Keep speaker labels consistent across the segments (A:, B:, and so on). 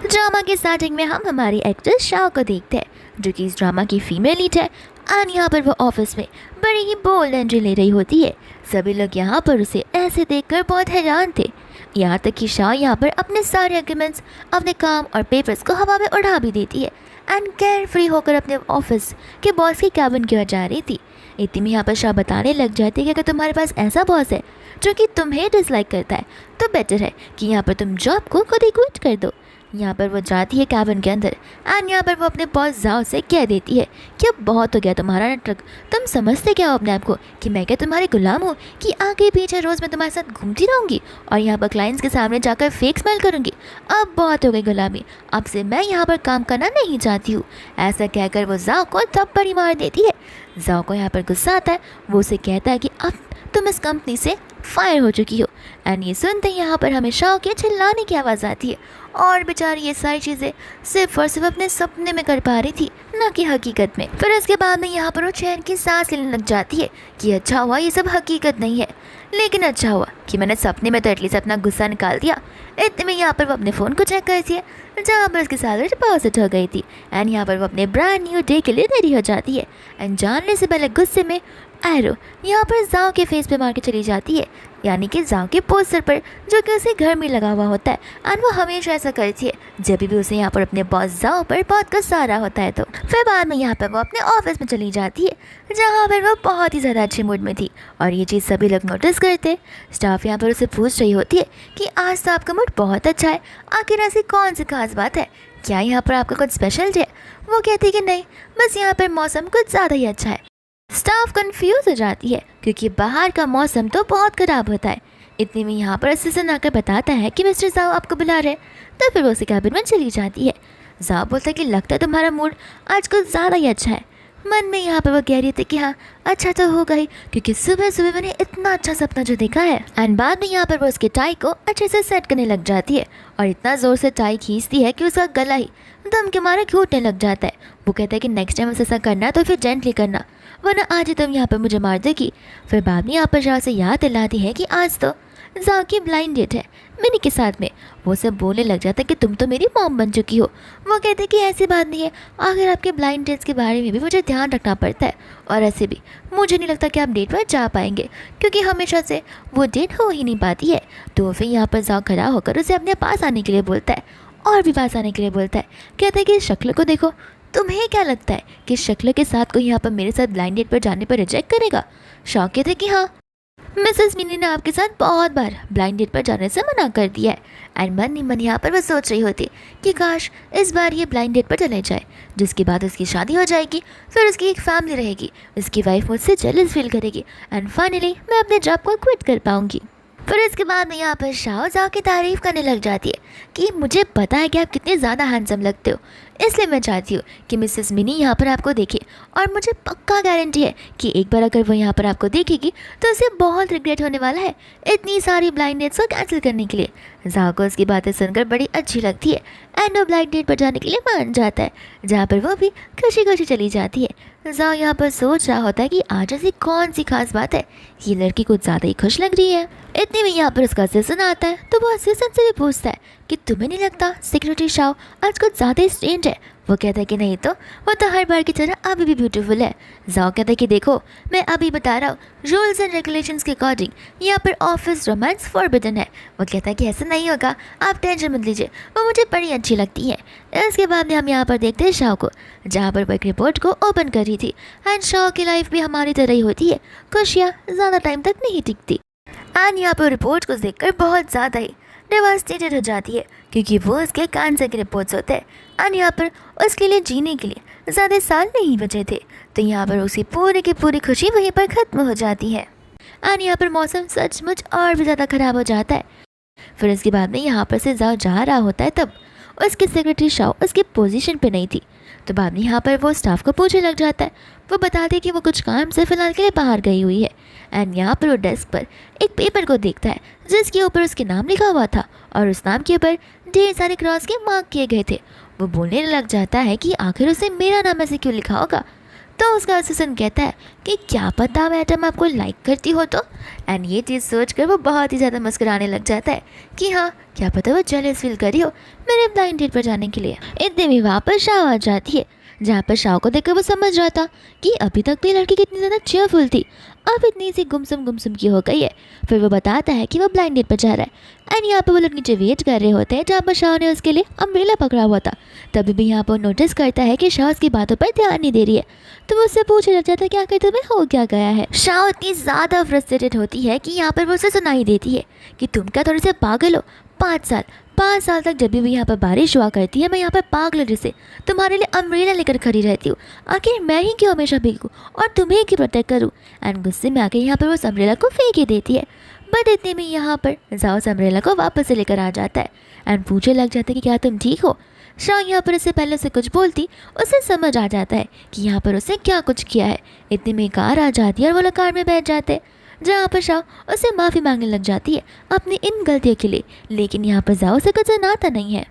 A: Drama के starting में हम हमारी एक्ट्रेस शाओ को देखते हैं जो कि इस ड्रामा की फीमेल लीड है। एंड यहाँ पर वो ऑफिस में बड़ी ही बोल्ड एंट्री ले रही होती है। सभी लोग यहाँ पर उसे ऐसे देखकर बहुत हैरान थे, यहाँ तक कि शाओ यहाँ पर अपने सारे एग्रीमेंट्स, अपने काम और पेपर्स को हवा में उड़ा भी देती है एंड केयर फ्री होकर अपने ऑफिस के बॉस की कैबिन की ओर जा रही थी। इतनी में यहाँ पर शाओ बताने लग जाती है कि अगर तुम्हारे पास ऐसा बॉस है जो कि तुम्हें डिसलाइक करता है तो बेटर है कि यहाँ पर तुम जॉब को खुद ही क्विट कर दो। यहाँ पर वो जाती है कैबिन के अंदर एंड यहाँ पर वो अपने बॉस जाओ से कह देती है कि अब बहुत हो गया तुम्हारा नाटक। तुम समझते क्या हो अपने आप को कि मैं क्या तुम्हारे गुलाम हूँ कि आगे पीछे रोज़ मैं तुम्हारे साथ घूमती रहूँगी और यहाँ पर क्लाइंट्स के सामने जाकर फेक स्माइल करूँगी। अब बहुत हो गई गुलामी, अब से मैं यहाँ पर काम करना नहीं चाहती हूँ। ऐसा कहकर वो जाओ को थप्पड़ मार देती है। जाओ को यहाँ पर गुस्सा आता है, वो उसे कहता है कि अब तुम इस कंपनी से फायर हो चुकी हो। एंड ये सुनते ही यहाँ पर हमें शाओ के चिल्लाने की आवाज़ आती है और बेचारी ये सारी चीज़ें सिर्फ और सिर्फ अपने सपने में कर पा रही थी, ना कि हकीकत में। फिर उसके बाद में यहाँ पर वो चैन की सांस लेने लग जाती है कि अच्छा हुआ ये सब हकीकत नहीं है, लेकिन अच्छा हुआ कि मैंने सपने में तो एटलीस्ट अपना गुस्सा निकाल दिया। इतने में यहाँ पर वो अपने फ़ोन को चेक करती है जहाँ पर उसकी सैलरी डिपॉजिट हो गई थी। एंड यहाँ पर वो अपने ब्रांड न्यू डे के लिए रेडी हो जाती है एंड जानने से पहले गुस्से में एरो यहाँ पर जाओ के फेस पे मार के चली जाती है, यानी कि जाओ के पोस्टर पर जो कि उसे घर में लगा हुआ होता है। एंड वो हमेशा ऐसा करती है जब भी उसे यहाँ पर अपने बॉस जाओ पर बहुत गुस्सा आ रहा होता है। तो फिर बाद में यहाँ पर वो अपने ऑफिस में चली जाती है जहाँ पर वो बहुत ही ज़्यादा अच्छे मूड में थी और ये चीज़ सभी लोग नोटिस करते। स्टाफ यहाँ पर उसे पूछ रही होती है कि आज तो आपका मूड बहुत अच्छा है, आखिर ऐसी कौन सी खास बात है, क्या यहाँ पर आपका कुछ स्पेशल डे है? वो कहती है कि नहीं, बस यहाँ पर मौसम कुछ ज़्यादा ही अच्छा है। स्टाफ कंफ्यूज हो जाती है क्योंकि बाहर का मौसम तो बहुत ख़राब होता है। इतने में यहाँ पर असिस्टेंट आकर बताता है कि मिस्टर जाओ आपको बुला रहे हैं। तो फिर वो उसी कैबिन में चली जाती है। जाओ बोलता है कि लगता है तुम्हारा मूड आज कुछ ज़्यादा ही अच्छा है। मन में यहाँ पर वो कह रही थी कि हाँ अच्छा तो होगा ही, क्योंकि सुबह सुबह मैंने इतना अच्छा सपना जो देखा है। एंड बाद में यहाँ पर वो उसके टाई को अच्छे से सेट करने लग जाती है और इतना ज़ोर से टाई खींचती है कि उसका गला ही दम के मारे घूटने लग जाता है। वो कहता है कि नेक्स्ट टाइम ऐसा करना तो फिर जेंटली करना, वरना आज ही तुम यहाँ पर मुझे मार देगी। फिर बाद में यहाँ पर शाह से याद दिलाती है कि आज तो जाओ की ब्लाइंड डेट है मिनी के साथ में। वो सब बोलने लग जाता है कि तुम तो मेरी मॉम बन चुकी हो। वो कहते हैं कि ऐसी बात नहीं है, आखिर आपके ब्लाइंड डेट्स के बारे में भी मुझे ध्यान रखना पड़ता है और ऐसे भी मुझे नहीं लगता कि आप डेट पर जा पाएंगे क्योंकि हमेशा से वो डेट हो ही नहीं पाती है। तो फिर यहाँ पर जाओ खड़ा होकर उसे अपने पास आने के लिए बोलता है और भी पास आने के लिए बोलता है। कहता है कि शक्ल को देखो, तुम्हें क्या लगता है कि शक्ल के साथ कोई यहाँ पर मेरे साथ ब्लाइंड डेट पर जाने पर रिजेक्ट करेगा? शौक थे कि हाँ, मिसेस मिनी ने आपके साथ बहुत बार ब्लाइंड डेट पर जाने से मना कर दिया है। एंड मन ही मन यहाँ पर वो सोच रही होती कि काश इस बार ये ब्लाइंड डेट पर चले जाए, जिसके बाद उसकी शादी हो जाएगी, फिर उसकी एक फैमिली रहेगी, उसकी वाइफ मुझसे जेलस फील करेगी एंड फाइनली मैं अपने जॉब को क्विट कर पाऊंगी। फिर इसके बाद में यहाँ पर शाओ जाओ की तारीफ़ करने लग जाती है कि मुझे पता है कि आप कितने ज़्यादा हैंडसम लगते हो, इसलिए मैं चाहती हूँ कि मिसेस मिनी यहाँ पर आपको देखे और मुझे पक्का गारंटी है कि एक बार अगर वो यहाँ पर आपको देखेगी तो उसे बहुत रिग्रेट होने वाला है इतनी सारी ब्लाइंड डेट्स को कैंसिल करने के लिए। जाओ को उसकी बातें सुनकर बड़ी अच्छी लगती है एंड वो ब्लाइंड डेट पर जाने के लिए मान जाता है, जहाँ पर वो भी खुशी खुशी चली जाती है। जाओ यहाँ पर सोच रहा होता है कि आज ऐसी कौन सी खास बात है, ये लड़की कुछ ज़्यादा ही खुश लग रही है। इतने में यहाँ पर उसका असिस्टेंट आता है तो वो असिस्टेंट से भी पूछता है कि तुम्हें नहीं लगता सिक्योरिटी शाओ आज कुछ ज़्यादा ही स्ट्रेंज है? वो कहता है कि नहीं तो, वो तो हर बार की तरह अभी भी ब्यूटीफुल है। जाओ कहता है कि देखो मैं अभी बता रहा हूँ, रूल्स एंड रेगुलेशंस के अकॉर्डिंग यहाँ पर ऑफिस रोमांस फॉरबिडन है। वो कहता है कि ऐसा नहीं होगा, आप टेंशन मत लीजिए, वो मुझे बड़ी अच्छी लगती है। इसके बाद में हम यहाँ पर देखते हैं शाओ को, जहाँ पर वो एक रिपोर्ट को ओपन कर रही थी। एंड शाओ की लाइफ भी हमारी तरह ही होती है, खुशियाँ ज़्यादा टाइम तक नहीं टिकती। एंड यहाँ पर रिपोर्ट को देखकर बहुत ज़्यादा ही डेवास्टेटेड हो जाती है क्योंकि वो उसके कैंसर के रिपोर्ट्स होते हैं। एंड यहाँ पर उसके लिए जीने के लिए ज़्यादा साल नहीं बचे थे, तो यहाँ पर उसकी पूरी की पूरी खुशी वहीं पर ख़त्म हो जाती है। एंड यहाँ पर मौसम सचमुच और भी ज़्यादा ख़राब हो जाता है। फिर इसके बाद में यहाँ पर से जाओ जा रहा होता है, तब उसकी सेक्रेटरी शाओ उसकी पोजीशन पे नहीं थी। तो बाद में यहाँ पर वो स्टाफ को पूछने लग जाता है। वो बताते हैं कि वो कुछ काम से फ़िलहाल के लिए बाहर गई हुई है। एंड यहाँ पर वो डेस्क पर एक पेपर को देखता है जिसके ऊपर उसके नाम लिखा हुआ था और उस नाम के ऊपर ढेर सारे क्रॉस के मार्क किए गए थे। वो बोलने लग जाता है कि आखिर उसे मेरा नाम ऐसे क्यों लिखा होगा। तो उसका असिस्टेंट कहता है कि क्या पता मैडम आपको लाइक करती हो तो। एंड ये चीज़ सोच कर वो बहुत ही ज़्यादा मुस्कुराने लग जाता है कि हाँ, क्या पता वो जेलस फील करी हो मेरे ब्लाइंड डेट पर जाने के लिए। इतने में वहाँ पर शाव आ जाती है, जहाँ पर शाव को देखकर वो समझ रहा था कि अभी तक भी लड़की कितनी ज़्यादा चेयरफुल थी, अब इतनी सी गुमसुम की हो गई है। फिर वो बताता है कि वो ब्लाइंड डेट पर जा रहा है। एंड यहाँ पर वो लोग नीचे वेट कर रहे होते हैं, जहाँ पर शाह ने उसके लिए अम्ब्रेला पकड़ा हुआ था। तभी भी यहाँ पर नोटिस करता है कि शाह उसकी बातों पर ध्यान नहीं दे रही है, तो वो उससे पूछने लग जाता है कि आखिर तुम्हें हो क्या गया है। शाह इतनी ज़्यादा फ्रस्ट्रेटेड होती है कि यहाँ पर वो उसे सुनाई देती है कि तुम क्या थोड़े से पागल हो, 5 साल तक जब भी यहाँ पर बारिश हुआ करती है मैं यहाँ पर पागल जैसे तुम्हारे लिए अम्ब्रेला लेकर खड़ी रहती हूँ, आखिर मैं ही क्यों हमेशा भीगूँ और तुम्हें क्यों प्रोटेक्ट करूँ। एंड गुस्से में आके यहाँ पर वो अम्ब्रेला को फेंक ही देती है। बट इतने में यहाँ पर जाओ अम्ब्रेला को वापस से लेकर आ जाता है एंड पूछने लग जाता है कि क्या तुम ठीक हो। शाह यहाँ पर इससे पहले से कुछ बोलती उसे समझ आ जाता है कि यहाँ पर उसे क्या कुछ किया है। इतने में कार आ जाती है और वो लोग कार में बैठ जाते हैं, जहाँ पर शाह उसे माफ़ी मांगने लग जाती है अपनी इन गलतियों के लिए। लेकिन यहाँ पर जाओ से कुछ सुनाता नहीं है।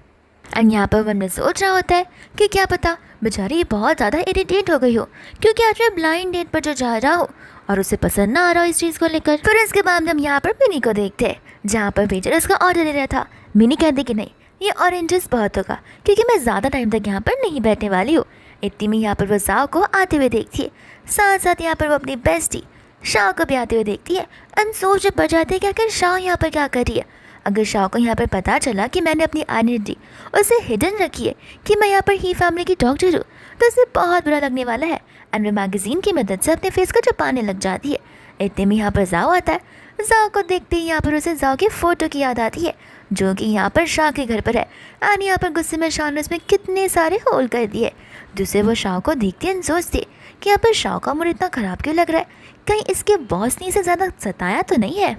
A: एंड यहाँ पर मन में सोच रहा होता है कि क्या पता बेचारी बहुत ज़्यादा इरिटेट हो गई हो, क्योंकि आज मैं ब्लाइंड डेट पर जो जा रहा हूँ और उसे पसंद ना आ रहा हो इस चीज़ को लेकर। फिर इसके बाद हम यहाँ पर मिनी को देखते हैं, जहाँ पर वेटर उसका ऑर्डर ले रहा था। मिनी कहती कि नहीं, ये ऑरेंजेस बहुत होगा क्योंकि मैं ज़्यादा टाइम तक यहाँ पर नहीं बैठने वाली हूँ। इतनी में यहाँ पर वो जाओ को आते हुए देखती है, साथ साथ यहाँ पर वो अपनी बेस्टी शाह को भी आते हुए देखती है। एंड सोच पड़ जाते हैं कि आखिर शाह यहाँ पर क्या कर रही है। अगर शाह को यहाँ पर पता चला कि मैंने अपनी आइडेंटिटी उसे हिडन रखी है कि मैं यहाँ पर ही फैमिली की डॉक्टर हूँ, तो उसे बहुत बुरा लगने वाला है। एंड वो मैगजीन की मदद से अपने फेस को छुपाने लग जाती है। इतने में यहाँ पर जाओ आता है। जाओ को देखते ही यहाँ पर उसे जाओ की फ़ोटो की याद आती है, जो कि यहाँ पर शाह के घर पर है। एंड यहाँ पर गुस्से में शाह ने उसमें कितने सारे होल कर दिए, जिससे वो शाह को देखती है सोचती कि यहाँ पर शाह का मूड इतना ख़राब क्यों लग रहा है, कहीं इसके बॉस ने इसे ज़्यादा सताया तो नहीं है।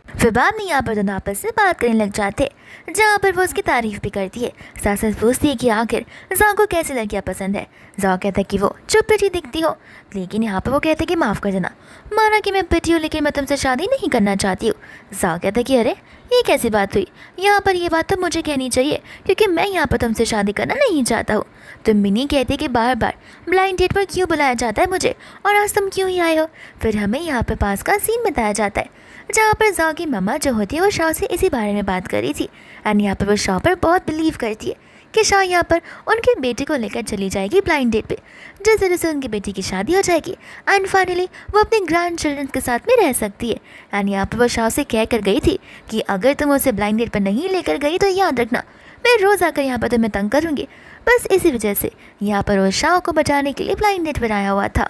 A: फिर बाद में यहाँ पर दोनों आपस से बात करने लग जाते, जहाँ पर वो उसकी तारीफ़ भी करती है, साथ साथ पूछती है कि आखिर जाओ को कैसी लड़कियाँ पसंद है। जाओ कहता है कि वो चुप पिटी दिखती हो, लेकिन यहाँ पर वो कहते हैं कि माफ़ कर देना, माना कि मैं पिटी हूँ लेकिन मैं तुमसे शादी नहीं करना चाहती हूँ। जाओ कहता है कि अरे ये कैसी बात हुई, यहाँ पर ये बात तो मुझे कहनी चाहिए क्योंकि मैं यहाँ पर तुमसे शादी करना नहीं चाहता हूँ। तो मिनी कहती है कि बार बार ब्लाइंड डेट पर क्यों बुलाया जाता है मुझे, और आज तुम क्यों ही आए हो। फिर हमें यहाँ पर पास का सीन बताया जाता है, जहाँ पर जाओ की मम्मा जो होती है वो शाह से इसी बारे में बात कर रही थी। एंड यहाँ पर वो शाह पर बहुत बिलीव करती है कि शाह यहाँ पर उनके बेटे को लेकर चली जाएगी ब्लाइंड डेट पे, जिस तरह से उनकी बेटी की शादी हो जाएगी एंड फाइनली वो अपने ग्रैंड चिल्ड्रन के साथ में रह सकती है। एंड यहाँ पर वो शाह से कह कर गई थी कि अगर तुम उसे ब्लाइंड डेट पर नहीं लेकर गई तो याद रखना मैं रोज़ आकर यहाँ पर तुम्हें तंग करूँगी। बस इसी वजह से यहाँ पर वो शाह को बचाने के लिए ब्लाइंड डेट पर आया हुआ था।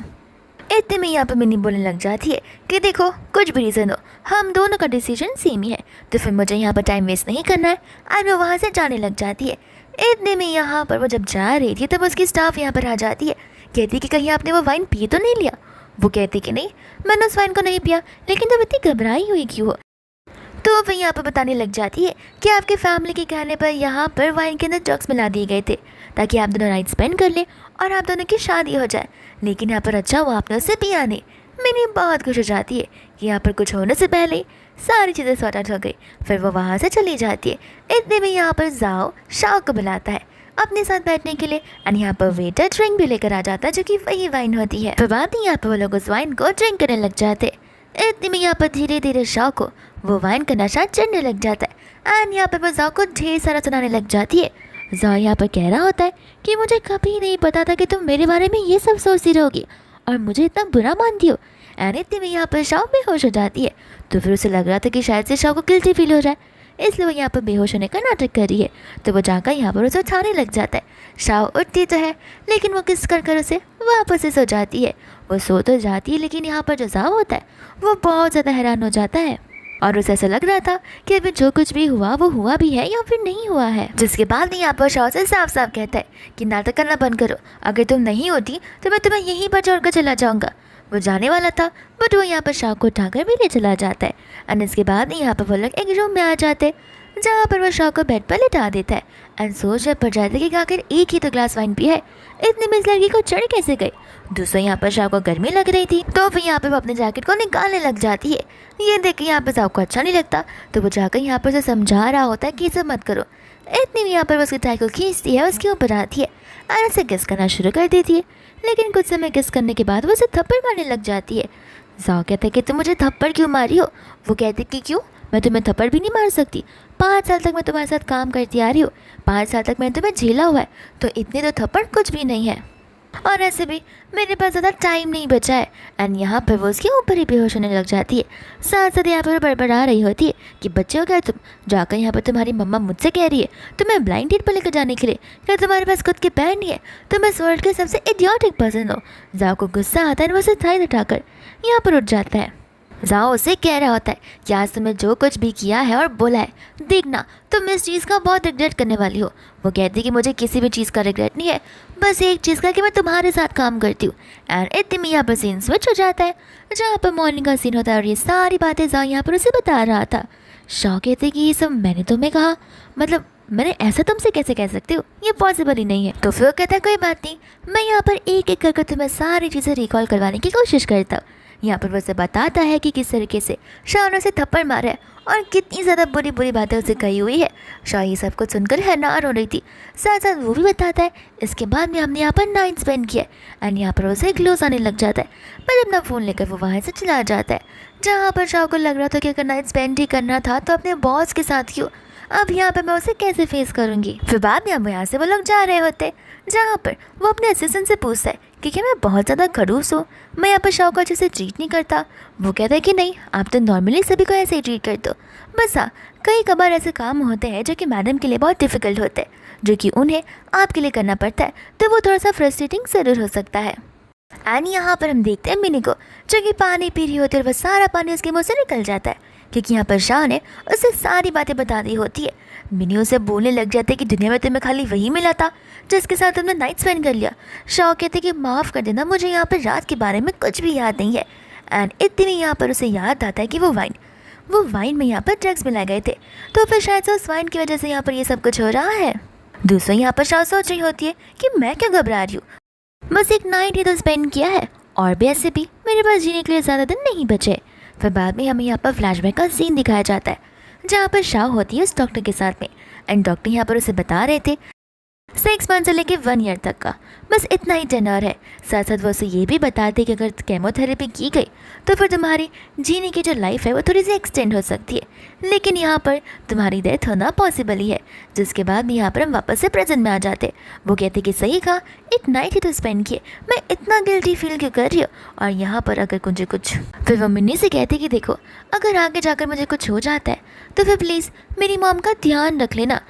A: इतने में यहाँ पर मिनी बोलने लग जाती है कि देखो कुछ भी रीज़न हो हम दोनों का डिसीजन सेम ही है, तो फिर मुझे यहाँ पर टाइम वेस्ट नहीं करना है। एंड वो वहाँ से जाने लग जाती है। इतने में यहाँ पर वो जब जा रही थी तब उसकी स्टाफ यहाँ पर आ जाती है, कहती कि कहीं आपने वो वाइन पी तो नहीं लिया। वो कहती कि नहीं मैंने उस वाइन को नहीं पिया, लेकिन तुम इतनी घबराई हुई क्यों हो। तो वह यहाँ पर बताने लग जाती है कि आपके फैमिली के कहने पर यहाँ पर वाइन के अंदर ड्रग्स मिला दिए गए थे ताकि आप दोनों नाइट स्पेंड कर लें और आप दोनों की शादी हो जाए, लेकिन यहाँ पर अच्छा हुआ आपने उससे पिया नहीं। मिनी बहुत खुश हो जाती है कि यहाँ पर कुछ होने से पहले सारी चीज़ें सॉर्ट आउट हो गई। फिर वो वहाँ से चली जाती है। इतने में यहाँ पर जाओ शाह को बुलाता है अपने साथ बैठने के लिए एंड यहाँ पर वेटर ड्रिंक भी लेकर आ जाता है, जो कि वही वाइन होती है। फिर बाद में यहाँ पर वो लोग उस वाइन को ड्रिंक करने लग जाते। इतने में यहाँ पर धीरे धीरे शाह को वो वाइन का नशा चढ़ने लग जाता है एंड यहाँ पर वो जाओ को ढेर सारा सुनाने लग जाती है। जाओ यहाँ पर कह रहा होता है कि मुझे कभी नहीं पता था कि तुम मेरे बारे में ये सब सोचती रहोगी और मुझे इतना बुरा मानती हो। एंड इतने में यहाँ पर शाह बेहोश हो जाती है, तो फिर उसे लग रहा था कि शायद से शाह को गिल्टी फील हो रहा है, इसलिए वो यहाँ पर बेहोश होने का नाटक कर रही है। तो वो जाकर यहाँ पर उसे उठाने लग जाता है। शाह उठती तो है लेकिन वो किस कर उसे वापस से सो जाती है। वो सो तो जाती है लेकिन यहाँ पर जो जाओ होता है वो बहुत ज़्यादा हैरान हो जाता है और उसे ऐसा लग रहा था कि अभी जो कुछ भी हुआ वो हुआ भी है या फिर नहीं हुआ है। जिसके बाद यहाँ पर शाह से साफ साफ कहता है कि नाटक करना बंद करो, अगर तुम नहीं होती तो मैं तुम्हें यहीं पर छोड़कर चला जाऊँगा। वो जाने वाला था बट वो यहाँ पर शाह को उठाकर भी ले चला जाता है एंड इसके बाद यहाँ पर वो लोग एक रूम में आ जाते जहाँ पर वो शाह को बेड पर लिटा देता है एंड सोच पड़ जाता है कि आखिर एक ही तो ग्लास वाइन पिया है, इतने में इस लड़की को चढ़ कैसे गई। दूसरा यहाँ पर शाह को गर्मी लग रही थी, तो फिर यहाँ पर वो अपने जैकेट को निकालने लग जाती है। ये देख के यहाँ पर शाह को अच्छा नहीं लगता, तो वो जाकर यहाँ पर से समझा रहा होता है कि इसे मत करो, इतनी में यहाँ पर वो उसकी टाई को खींचती है, उसके ऊपर आती है और उसे किस करना शुरू कर देती है। लेकिन कुछ समय किस करने के बाद वो उसे थप्पड़ मारने लग जाती है। जाओ कहता है कि तुम मुझे थप्पड़ क्यों मारी हो? वो कहती कि क्यों, मैं तुम्हें थप्पड़ भी नहीं मार सकती। 5 साल तक मैं तुम्हारे साथ काम करती आ रही हूँ, 5 साल तक मैंने तुम्हें झेला हुआ है, तो इतने तो थप्पड़ कुछ भी नहीं है। और ऐसे भी मेरे पास ज़्यादा टाइम नहीं बचा है। एंड यहाँ पर वो उसके ऊपर ही बेहोश होने लग जाती है। साथ साथ यहाँ पर बड़बड़ा रही होती है कि बच्चे हो क्या तुम, जाकर यहाँ पर तुम्हारी मम्मा मुझसे कह रही है तुम्हें ब्लाइंड डेट पर लेकर जाने के लिए, क्या तुम्हारे पास खुद के पैर नहीं है, तुम इस वर्ल्ड के सबसे इडियोटिक पर्सन हो। जाओ को गुस्सा आता है, वो उसे थाई उठाकर यहाँ पर उठ जाता है। जाओ उसे कह रहा होता है कि आज तुमने जो कुछ भी किया है और बोला है, देखना तुम इस चीज़ का बहुत रिग्रेट करने वाली हो। वो कहती है कि मुझे किसी भी चीज़ का रिग्रेट नहीं है, बस एक चीज़ का कि मैं तुम्हारे साथ काम करती हूँ। एंड इतने में यहाँ पर सीन स्विच हो जाता है, जहाँ पर मॉर्निंग का सीन होता है और ये सारी बातें जाओ यहाँ पर उसे बता रहा था। शाह कहते कि ये सब मैंने तुम्हें कहा, मतलब मैंने ऐसा तुमसे कैसे कह सकती हूँ, ये पॉसिबल ही नहीं है। तो फिर कहता है कोई बात नहीं, मैं यहाँ पर एक एक करके तुम्हें सारी चीज़ें रिकॉल करवाने की कोशिश करता हूँ। यहाँ पर वो उसे बताता है कि किस तरीके से शाह ने उसे थप्पड़ मारा है और कितनी ज़्यादा बुरी बुरी बातें उसे कही हुई है। शाह ये सब कुछ सुनकर हैरान हो रही थी। साथ साथ वो भी बताता है इसके बाद में हमने यहाँ पर नाइट स्पेंड किया एंड यहाँ पर उसे ग्लोस आने लग जाता है। पर अपना फ़ोन लेकर वो वहाँ से चला जाता है, जहाँ पर शाह को लग रहा था कि अगर नाइट स्पेंड ही करना था तो अपने बॉस के साथ क्यों, अब यहाँ पर मैं उसे कैसे फेस करूँगी। फिर बाद में अब यहाँ से वो लोग जा रहे होते, जहाँ पर वो अपने असिस्टेंट से पूछता है कि क्या मैं बहुत ज़्यादा खड़ूस हूँ, मैं यहाँ पर शाह को अच्छे से ट्रीट नहीं करता। वो कहता है कि नहीं, आप तो नॉर्मली सभी को ऐसे ही ट्रीट करते हो, बस हाँ कई कबार ऐसे काम होते हैं जो कि मैडम के लिए बहुत डिफ़िकल्ट होते हैं, जो कि उन्हें आपके लिए करना पड़ता है, तो वो थोड़ा सा फ्रस्ट्रेटिंग ज़रूर हो सकता है। एंड यहाँ पर हम देखते हैं मिनी को, जो कि पानी पी रही होती है और वह सारा पानी उसके मुँह से निकल जाता है, क्योंकि यहाँ पर शाह ने उसे सारी बातें बता दी होती है। मिनी उसे बोलने लग जाते कि दुनिया में तुम्हें खाली वही मिला था जिसके साथ तुमने नाइट स्पेंड कर लिया। शाह कहते कि माफ़ कर देना, मुझे यहाँ पर रात के बारे में कुछ भी याद नहीं है। एंड इतने में यहाँ पर उसे याद आता है कि वो वाइन में यहाँ पर ड्रग्स मिलाए गए थे, तो फिर शायद से उस वाइन की वजह से यहाँ पर ये सब कुछ हो रहा है। दूसरों यहाँ पर शाह सोच रही होती है कि मैं क्यों घबरा रही हूँ, बस एक नाइट ही तो स्पेंड किया है और भी ऐसे भी मेरे पास जीने के लिए ज़्यादा दिन नहीं बचे। फिर बाद में हमें यहाँ पर फ्लैशबैक का सीन दिखाया जाता है, जहाँ पर शाह होती है उस डॉक्टर के साथ में। एंड डॉक्टर यहाँ पर उसे बता रहे थे 6 मंथ से लेके 1 ईयर तक का बस इतना ही टेनर है। साथ साथ वो उसे ये भी बताते कि अगर केमोथेरेपी की गई तो फिर तुम्हारी जीने की जो लाइफ है वो थोड़ी सी एक्सटेंड हो सकती है, लेकिन यहाँ पर तुम्हारी डेथ होना पॉसिबल ही है। जिसके बाद भी यहाँ पर हम वापस से प्रेजेंट में आ जाते। वो कहते कि सही कहा, एक नाइट ही तो स्पेंड किए, मैं इतना गिल्टी फील क्यों कर रही हूँ, और यहाँ पर अगर मुझे कुछ। फिर वो मिन्नी से कहते कि देखो अगर आगे जाकर मुझे कुछ हो जाता है तो फिर प्लीज़ मेरी मॉम का ध्यान रख लेना।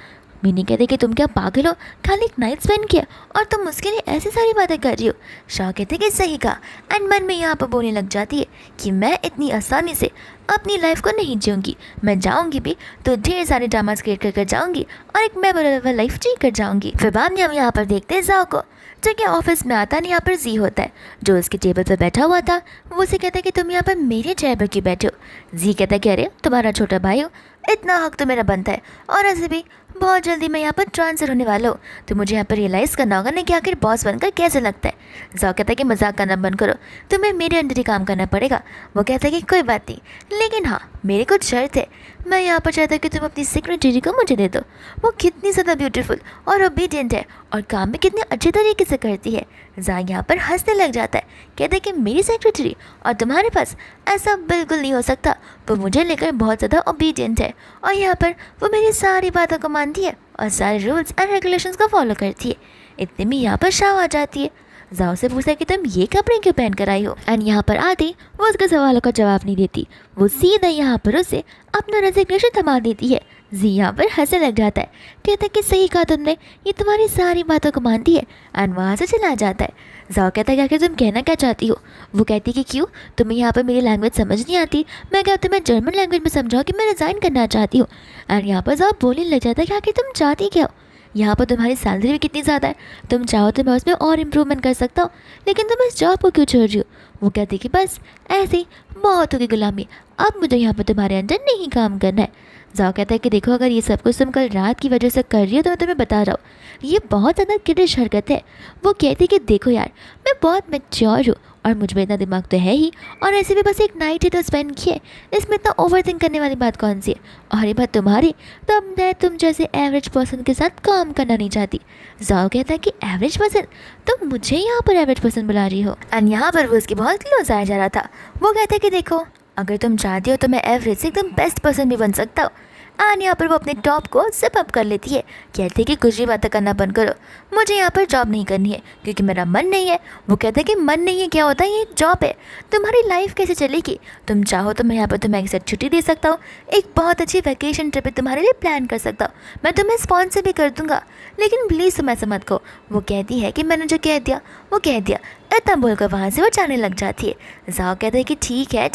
A: मिनी कहते कि तुम क्या पागल हो, खाली एक नाइट स्पेंड किया और तुम उसके लिए ऐसी सारी बातें कर रही हो। शाह कहते कि सही कहा। एंड मन में यहाँ पर बोलने लग जाती है कि मैं इतनी आसानी से अपनी लाइफ को नहीं जीऊँगी, मैं जाऊँगी भी तो ढेर सारे ड्रामास क्रिएट कर जाऊँगी और एक मेमोरेबल लाइफ जी कर जाऊँगी। फिर बाद में हम यहाँ पर देखते हैं जाओ को, जो कि ऑफिस में आता है। यहाँ पर जी होता है जो उसके टेबल पर बैठा हुआ था, वो उसे कहता है कि तुम यहाँ पर मेरे चेयर पर क्यों बैठे हो। जी कहता है कि अरे तुम्हारा छोटा भाई हो, इतना हक तो मेरा बनता है, और ऐसे भी बहुत जल्दी मैं यहाँ पर ट्रांसफ़र होने वाला हूँ, तो मुझे यहाँ पर रियलाइज़ करना होगा ना कि आखिर बॉस बनकर कैसे लगता है। जाओ कहता है कि मजाक करना बंद करो, तुम्हें मेरे अंडर ही काम करना पड़ेगा। वो कहता है कि कोई बात नहीं, लेकिन हाँ मेरी कुछ शर्त है, मैं यहाँ पर चाहता हूँ कि तुम अपनी सेक्रेटरी को मुझे दे दो। वो कितनी ज़्यादा ब्यूटीफुल और ओबीडियंट है और काम भी कितने अच्छे तरीके से करती है। जा यहाँ पर हंसने लग जाता है, कहता है कि मेरी सेक्रेटरी और तुम्हारे पास ऐसा बिल्कुल नहीं हो सकता, वो मुझे लेकर बहुत ज़्यादा ओबीडियंट है और यहाँ पर वो मेरी सारी बातों को मानती है और सारे रूल्स एंड रेगुलेशंस को फॉलो करती है। इतने में यहाँ पर शाह आ जाती है। जाओ से पूछा कि तुम ये कपड़े क्यों पहन कर आई हो, एंड यहाँ पर आती वो उसके सवालों का जवाब नहीं देती, वो सीधा यहाँ पर उसे अपना रेजिग्नेशन थमा देती है। जी यहाँ पर हंसने लग जाता है, कहता है कि सही कहा तुमने, ये तुम्हारी सारी बातों को मानती है, एंड वहाँ से चला जाता है। जाओ कहता है कि तुम कहना क्या चाहती हो। वो कहती कि क्यों, तुम्हें यहाँ पर मेरी लैंग्वेज समझ नहीं आती, मैं क्या तुम्हें जर्मन लैंग्वेज में समझाऊँ कि मैं रिज़ाइन करना चाहती हूँ। एंड यहाँ पर जाओ बोलने लग जाता है कि आखिर तुम चाहती क्या हो, यहाँ पर तुम्हारी सैलरी भी कितनी ज़्यादा है, तुम चाहो तो मैं उसमें और इम्प्रूवमेंट कर सकता हूँ, लेकिन तुम इस जॉब को क्यों छोड़ रही हो। वो कहती कि बस ऐसे ही बहुत होगी गुलामी, अब मुझे यहाँ पर तुम्हारे अंदर नहीं काम करना है। जाओ कहता है कि देखो अगर ये सब कुछ तुम कल रात की वजह से कर रही हो तो मैं तुम्हें बता रहा हूँ ये बहुत ज़्यादा किडिश हरकत है। वो कहती कि देखो यार मैं बहुत मैच्योर हूँ और मुझ में इतना दिमाग तो है ही, और ऐसे भी बस एक नाइट ही तो स्पेंड किए, इसमें इतना ओवर थिंक करने वाली बात कौन सी है। और ये बात तुम्हारी, तब मैं तुम जैसे एवरेज पर्सन के साथ काम करना नहीं चाहती। जाओ कहता है कि एवरेज पर्सन, तुम मुझे यहाँ पर एवरेज पर्सन बुला रही हो। एंड यहाँ पर वो उसकी बहुत क्लोज आया जा रहा था। वो कहता है कि देखो, अगर तुम चाहती हो तो मैं एवरेज से एकदम बेस्ट पर्सन भी बन सकता हूँ। एंड यहाँ पर वो अपने टॉप को जिप अप कर लेती है, कहते हैं कि कुछ भी बातें करना बंद करो, मुझे यहाँ पर जॉब नहीं करनी है क्योंकि मेरा मन नहीं है। वो कहते हैं कि मन नहीं है क्या होता है, ये जॉब है, तुम्हारी लाइफ कैसे चलेगी। तुम चाहो तो मैं यहाँ पर तुम्हें एक साथ छुट्टी दे सकता हूँ, एक बहुत अच्छी वैकेशन ट्रिप तुम्हारे लिए प्लान कर सकता हूँ, मैं तुम्हें स्पॉन्सर भी कर दूंगा, लेकिन प्लीज़ तुम ऐसा मत कहो। वो कहती है कि मैंने जो कह दिया वो कह दिया। इतना बोलकर वहाँ से वो जाने लग जाती है। जाओ कहते हैं कि ठीक है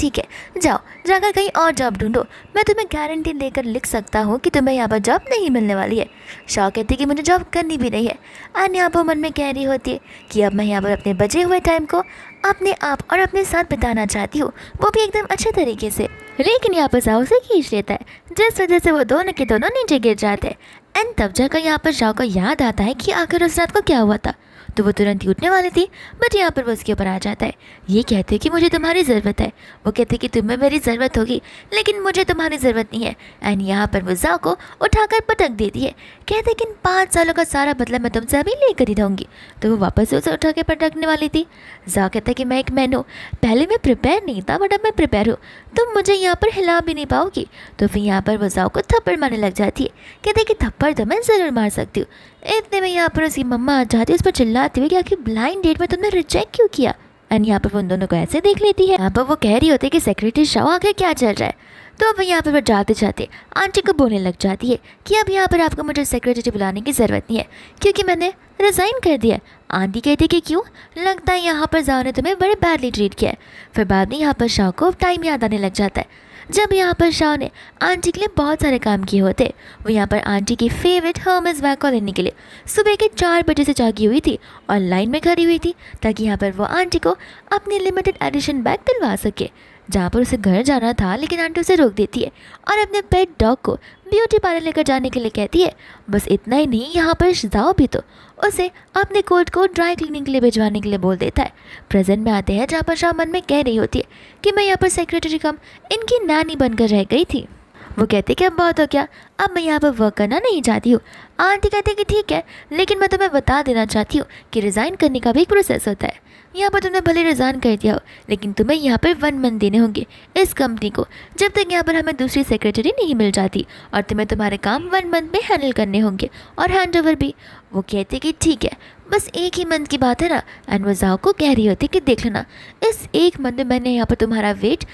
A: जाओ, जाकर कहीं और जॉब ढूंढो, मैं तुम्हें गारंटी देकर लिख सकता हूँ कि तुम्हें यहाँ पर जॉब नहीं मिलने वाली है। शाह कहती है कि मुझे जॉब करनी भी नहीं है। एंड यहाँ पर मन में कह रही होती है कि अब मैं यहाँ पर अपने बचे हुए टाइम को अपने आप और अपने साथ बिताना चाहती हूँ, वो भी एकदम अच्छे तरीके से। लेकिन यहाँ पर जाओ से खींच लेता है, जिस वजह से वो दोनों के दोनों नीचे गिर जाते हैं। एंड तब जाकर यहाँ पर जाओ को याद आता है कि आखिर उस रात को क्या हुआ था। तो वो तुरंत ही उठने वाली थी, बट यहाँ पर वो उसके ऊपर आ जाता है। ये कहते हैं कि मुझे तुम्हारी ज़रूरत है। वो कहते हैं कि तुम्हें मेरी ज़रूरत होगी, लेकिन मुझे तुम्हारी ज़रूरत नहीं है। एंड यहाँ पर वो जाओ को उठाकर पटक देती है, कहते हैं कि इन 5 सालों का सारा बदला मैं तुमसे अभी लेकर ही रहूँगी। तो वो वापस से उसे उठा के पटकने वाली थी। जाओ कहता है कि मैं एक मैन हूँ, पहले मैं प्रिपेयर नहीं था बट अब मैं प्रिपेयर हूँ, तुम मुझे यहाँ पर हिला भी नहीं पाओगी। तो फिर यहाँ पर वो जाओ को थप्पड़ मारने लग जाती है, कहते हैं कि थप्पड़ तो मैं ज़रूर मार सकती हूँ। इतने में यहाँ पर उसकी मम्मा आ जाती है, उस पर चिल्लाती हुई कि आखिर ब्लाइंड डेट में तुमने रिजेक्ट क्यों किया। एंड यहाँ पर वो उन दोनों को ऐसे देख लेती है। यहाँ पर वो कह रही होती है कि सेक्रेटरी शाह आखिर क्या चल रहा है। तो अब यहाँ पर वो जाते जाते आंटी को बोलने लग जाती है कि अब यहाँ पर आपको मुझे सेक्रेटरी बुलाने की ज़रूरत नहीं है क्योंकि मैंने रिज़ाइन कर दिया। आंटी कहती है कि क्यों, लगता है यहाँ पर जाओ ने तुम्हें बड़े बैडली ट्रीट किया है। फिर बाद में यहाँ पर शाह को टाइम याद आने लग जाता है, जब यहाँ पर शाह ने आंटी के लिए बहुत सारे काम किए होते। वो यहाँ पर आंटी की फेवरेट हर्मेस बैग को लेने के लिए सुबह के 4 बजे से जागी हुई थी और लाइन में खड़ी हुई थी ताकि यहाँ पर वो आंटी को अपनी लिमिटेड एडिशन बैग दिलवा सके। जहाँ पर उसे घर जाना था, लेकिन आंटी उसे रोक देती है और अपने पेट डॉग को ब्यूटी पार्लर लेकर जाने के लिए कहती है। बस इतना ही नहीं, यहाँ पर जाओ भी तो उसे अपने कोट को ड्राई क्लीनिंग के लिए भिजवाने के लिए बोल देता है। प्रेजेंट में आते हैं जहाँ पर शाह मन में कह रही होती है कि मैं यहाँ पर सेक्रेटरी कम इनकी नैनी बनकर रह गई थी। वो कहते कि अब बहुत हो गया, अब मैं यहाँ पर वर्क करना नहीं चाहती हूँ। आंटी कहते कि ठीक है, लेकिन मैं तुम्हें बता देना चाहती हूँ कि रिज़ाइन करने का भी एक प्रोसेस होता है। यहाँ पर तुमने भले रिज़ाइन कर दिया हो, लेकिन तुम्हें यहाँ पर 1 मंथ देने होंगे इस कंपनी को, जब तक यहाँ पर हमें दूसरी सेक्रेटरी नहीं मिल जाती, और तुम्हें तुम्हारे काम 1 मंथ में हैंडल करने होंगे और हैंड ओवर भी। वो कहते कि ठीक है, बस 1 ही मंथ की बात है ना। एंड वो जाओ को कह रही होती कि देख लेना, इस 1 मंथ में मैंने यहाँ पर तुम्हारा वेट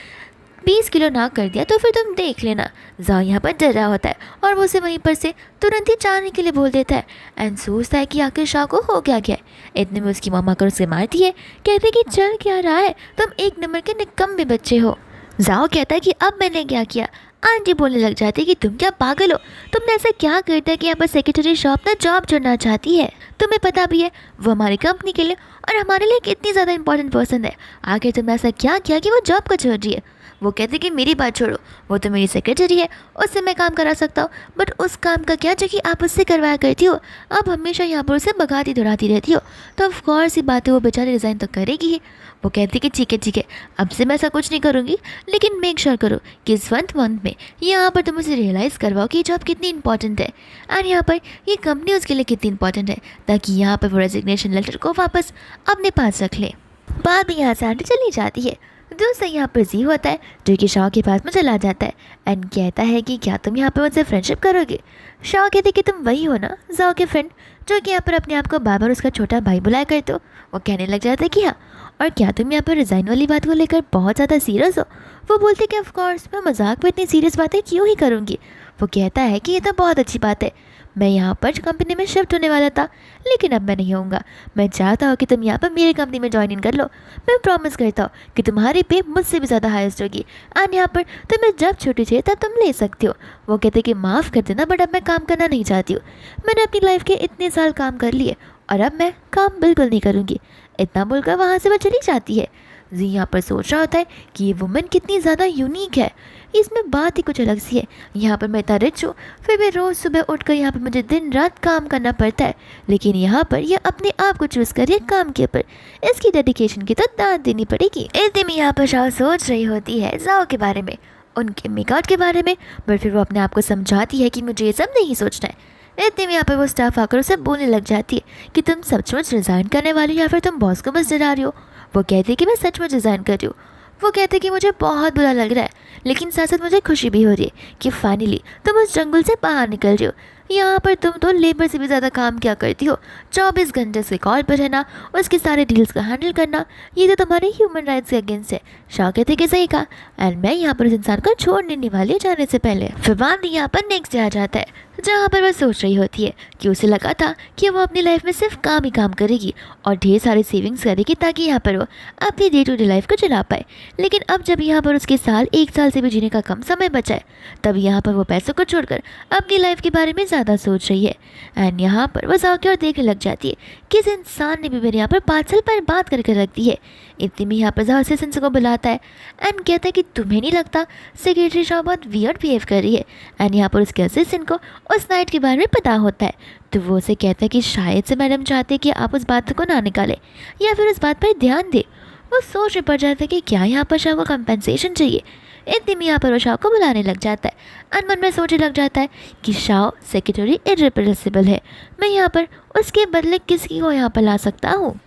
A: 20 किलो ना कर दिया तो फिर तुम देख लेना। जाओ यहाँ पर डर रहा होता है और वो उसे वहीं पर से तुरंत ही जाने के लिए बोल देता है। एंड सोचता है कि आखिर शाह को हो क्या गया। इतने में उसकी मामा कर उसे मारती है, कहते कि चल क्या रहा है, तुम 1 नंबर के निकम्मे बच्चे हो। जाओ कहता है कि अब मैंने क्या किया। आंटी बोलने लग जाती है कि तुम क्या पागल हो, तुमने ऐसा क्या करता है कि यहाँ पर सेक्रेटरी शाह अपना जॉब छोड़ना चाहती है। तुम्हें पता भी है वो हमारी कंपनी के लिए और हमारे लिए कितनी ज़्यादा इंपॉर्टेंट पर्सन है, आखिर तुमने ऐसा क्या किया कि वो जॉब को छोड़ रही है। वो कहते कि मेरी बात छोड़ो, वो तो मेरी सेक्रेटरी है, उससे मैं काम करा सकता हूँ, बट उस काम का क्या जो कि आप उससे करवाया करती हो, आप हमेशा यहाँ पर उसे भगाती दौड़ाती रहती हो, तो ऑफ कोर्स ही बात है वो बेचारी रिज़ाइन तो करेगी ही। वो कहती कि ठीक है, अब से मैं ऐसा कुछ नहीं करूँगी, लेकिन मेक श्योर करो कि इस 1 मंथ में यहाँ पर तुम उसे रियलाइज़ करवाओ कि जॉब कितनी इंपॉर्टेंट है और यहाँ पर ये कंपनी उसके लिए कितनी इंपॉर्टेंट है, ताकि यहाँ पर वो रेजिग्नेशन लेटर को वापस अपने पास रख ले। बाद में यहाँ से आंटी चली जाती है। दूसरा यहाँ पर जी होता है जो कि शाह के पास में चला जाता है एंड कहता है कि क्या तुम यहाँ पर मुझसे फ्रेंडशिप करोगे। शाह कहते कि तुम वही हो ना जाओ के फ्रेंड जो कि यहाँ पर अपने आप को बार बार उसका छोटा भाई बुलाया करते हो। वो कहने लग जाता है कि हाँ, और क्या तुम यहाँ पर रिज़ाइन वाली बात को लेकर बहुत ज़्यादा सीरियस हो। वो बोलते कि ऑफ कोर्स मैं मजाक में इतनी सीरियस बातें क्यों ही करूँगी। वो कहता है कि ये तो बहुत अच्छी बात है, मैं यहाँ पर कंपनी में शिफ्ट होने वाला था, लेकिन अब मैं नहीं होऊंगा। मैं चाहता हूँ कि तुम यहाँ पर मेरी कंपनी में ज्वाइन इन कर लो। मैं प्रॉमिस करता हूँ कि तुम्हारी पे मुझसे भी ज़्यादा हाईएस्ट होगी एंड यहाँ पर तुम्हें जब छुट्टी चाहिए तब तुम ले सकती हो। वो कहते कि माफ़ कर देना, बट अब मैं काम करना नहीं चाहती हूँ। मैंने अपनी लाइफ के इतने साल काम कर लिए और अब मैं काम बिल्कुल नहीं करूँगी। इतना बोलकर वहाँ से वो चली जाती है। जी यहाँ पर सोच रहा होता है कि ये वुमन कितनी ज़्यादा यूनिक है, इसमें बात ही कुछ अलग सी है। यहाँ पर मैं इतना रिच हूँ, फिर भी रोज़ सुबह उठकर यहाँ पर मुझे दिन रात काम करना पड़ता है, लेकिन यहाँ पर ये अपने आप को चूज़ कर रही है काम के ऊपर। इसकी डेडिकेशन की तो दाद देनी पड़ेगी। इस दिन यहाँ पर शाह सोच रही होती है जाओ के बारे में, उनके मेकआउट के बारे में, पर फिर वो अपने आप को समझाती है कि मुझे ये सब नहीं सोचना है। इतने में यहाँ पर वो स्टाफ आकर उसे बोलने लग जाती है कि तुम सचमुच रिज़ाइन करने वाली हो या फिर तुम बॉस को बस डरा रही हो। वो कहती है कि मैं सचमुच रिज़ाइन कर रही हूँ। वो कहते हैं कि मुझे बहुत बुरा लग रहा है, लेकिन साथ साथ मुझे खुशी भी हो रही है कि फाइनली तुम उस जंगल से बाहर निकल रही हो। यहाँ पर तुम तो लेबर से भी ज़्यादा काम क्या करती हो, 24 घंटे से कॉल पर रहना, उसके सारे डील्स को हैंडल करना, ये तो तुम्हारे ह्यूमन राइट्स के अगेंस्ट है। शाह कहते कि सही कहा, एंड मैं यहाँ पर उस इंसान को छोड़ नहीं वाली हूँ जाने से पहले। फिर बाद में यहाँ पर नेक्स्ट डे आ जाता है, जहाँ पर वह सोच रही होती है कि उसे लगा था कि वो अपनी लाइफ में सिर्फ काम ही काम करेगी और ढेर सारी सेविंग्स करेगी ताकि यहाँ पर वो अपनी डे टू डे लाइफ को चला पाए। लेकिन अब जब यहाँ पर उसके एक साल से भी जीने का कम समय बचा है, तब यहाँ पर वो पैसों को छोड़कर अपनी लाइफ के बारे में ज़्यादा सोच रही है। एंड यहाँ पर वह जाओ की ओर देखने लग जाती है कि इस इंसान ने भी मेरे यहाँ पर 5 साल पर बात करके रख दी है। इतने में यहाँ पर जाओ असिस्टेंट को बुलाता है एंड कहता है कि तुम्हें नहीं लगता सेक्रेटरी शाह बहुत वियर्ड बिहेव कर रही है। एंड यहाँ पर उसके असिस्टेंट को उस नाइट के बारे में पता होता है, तो वो उसे कहता है कि शायद से मैडम चाहते हैं कि आप उस बात को ना निकालें या फिर उस बात पर ध्यान दें। वो सोच में पड़ जाता है कि क्या यहाँ पर शाह को कंपनसेशन चाहिए। इतने में यहाँ पर वो शाह को बुलाने लग जाता है। मन में सोचने लग जाता है कि शाह सेक्रेटरी इरिप्लेसेबल है, मैं यहाँ पर उसके बदले किसकी को यहाँ पर ला सकता हूँ।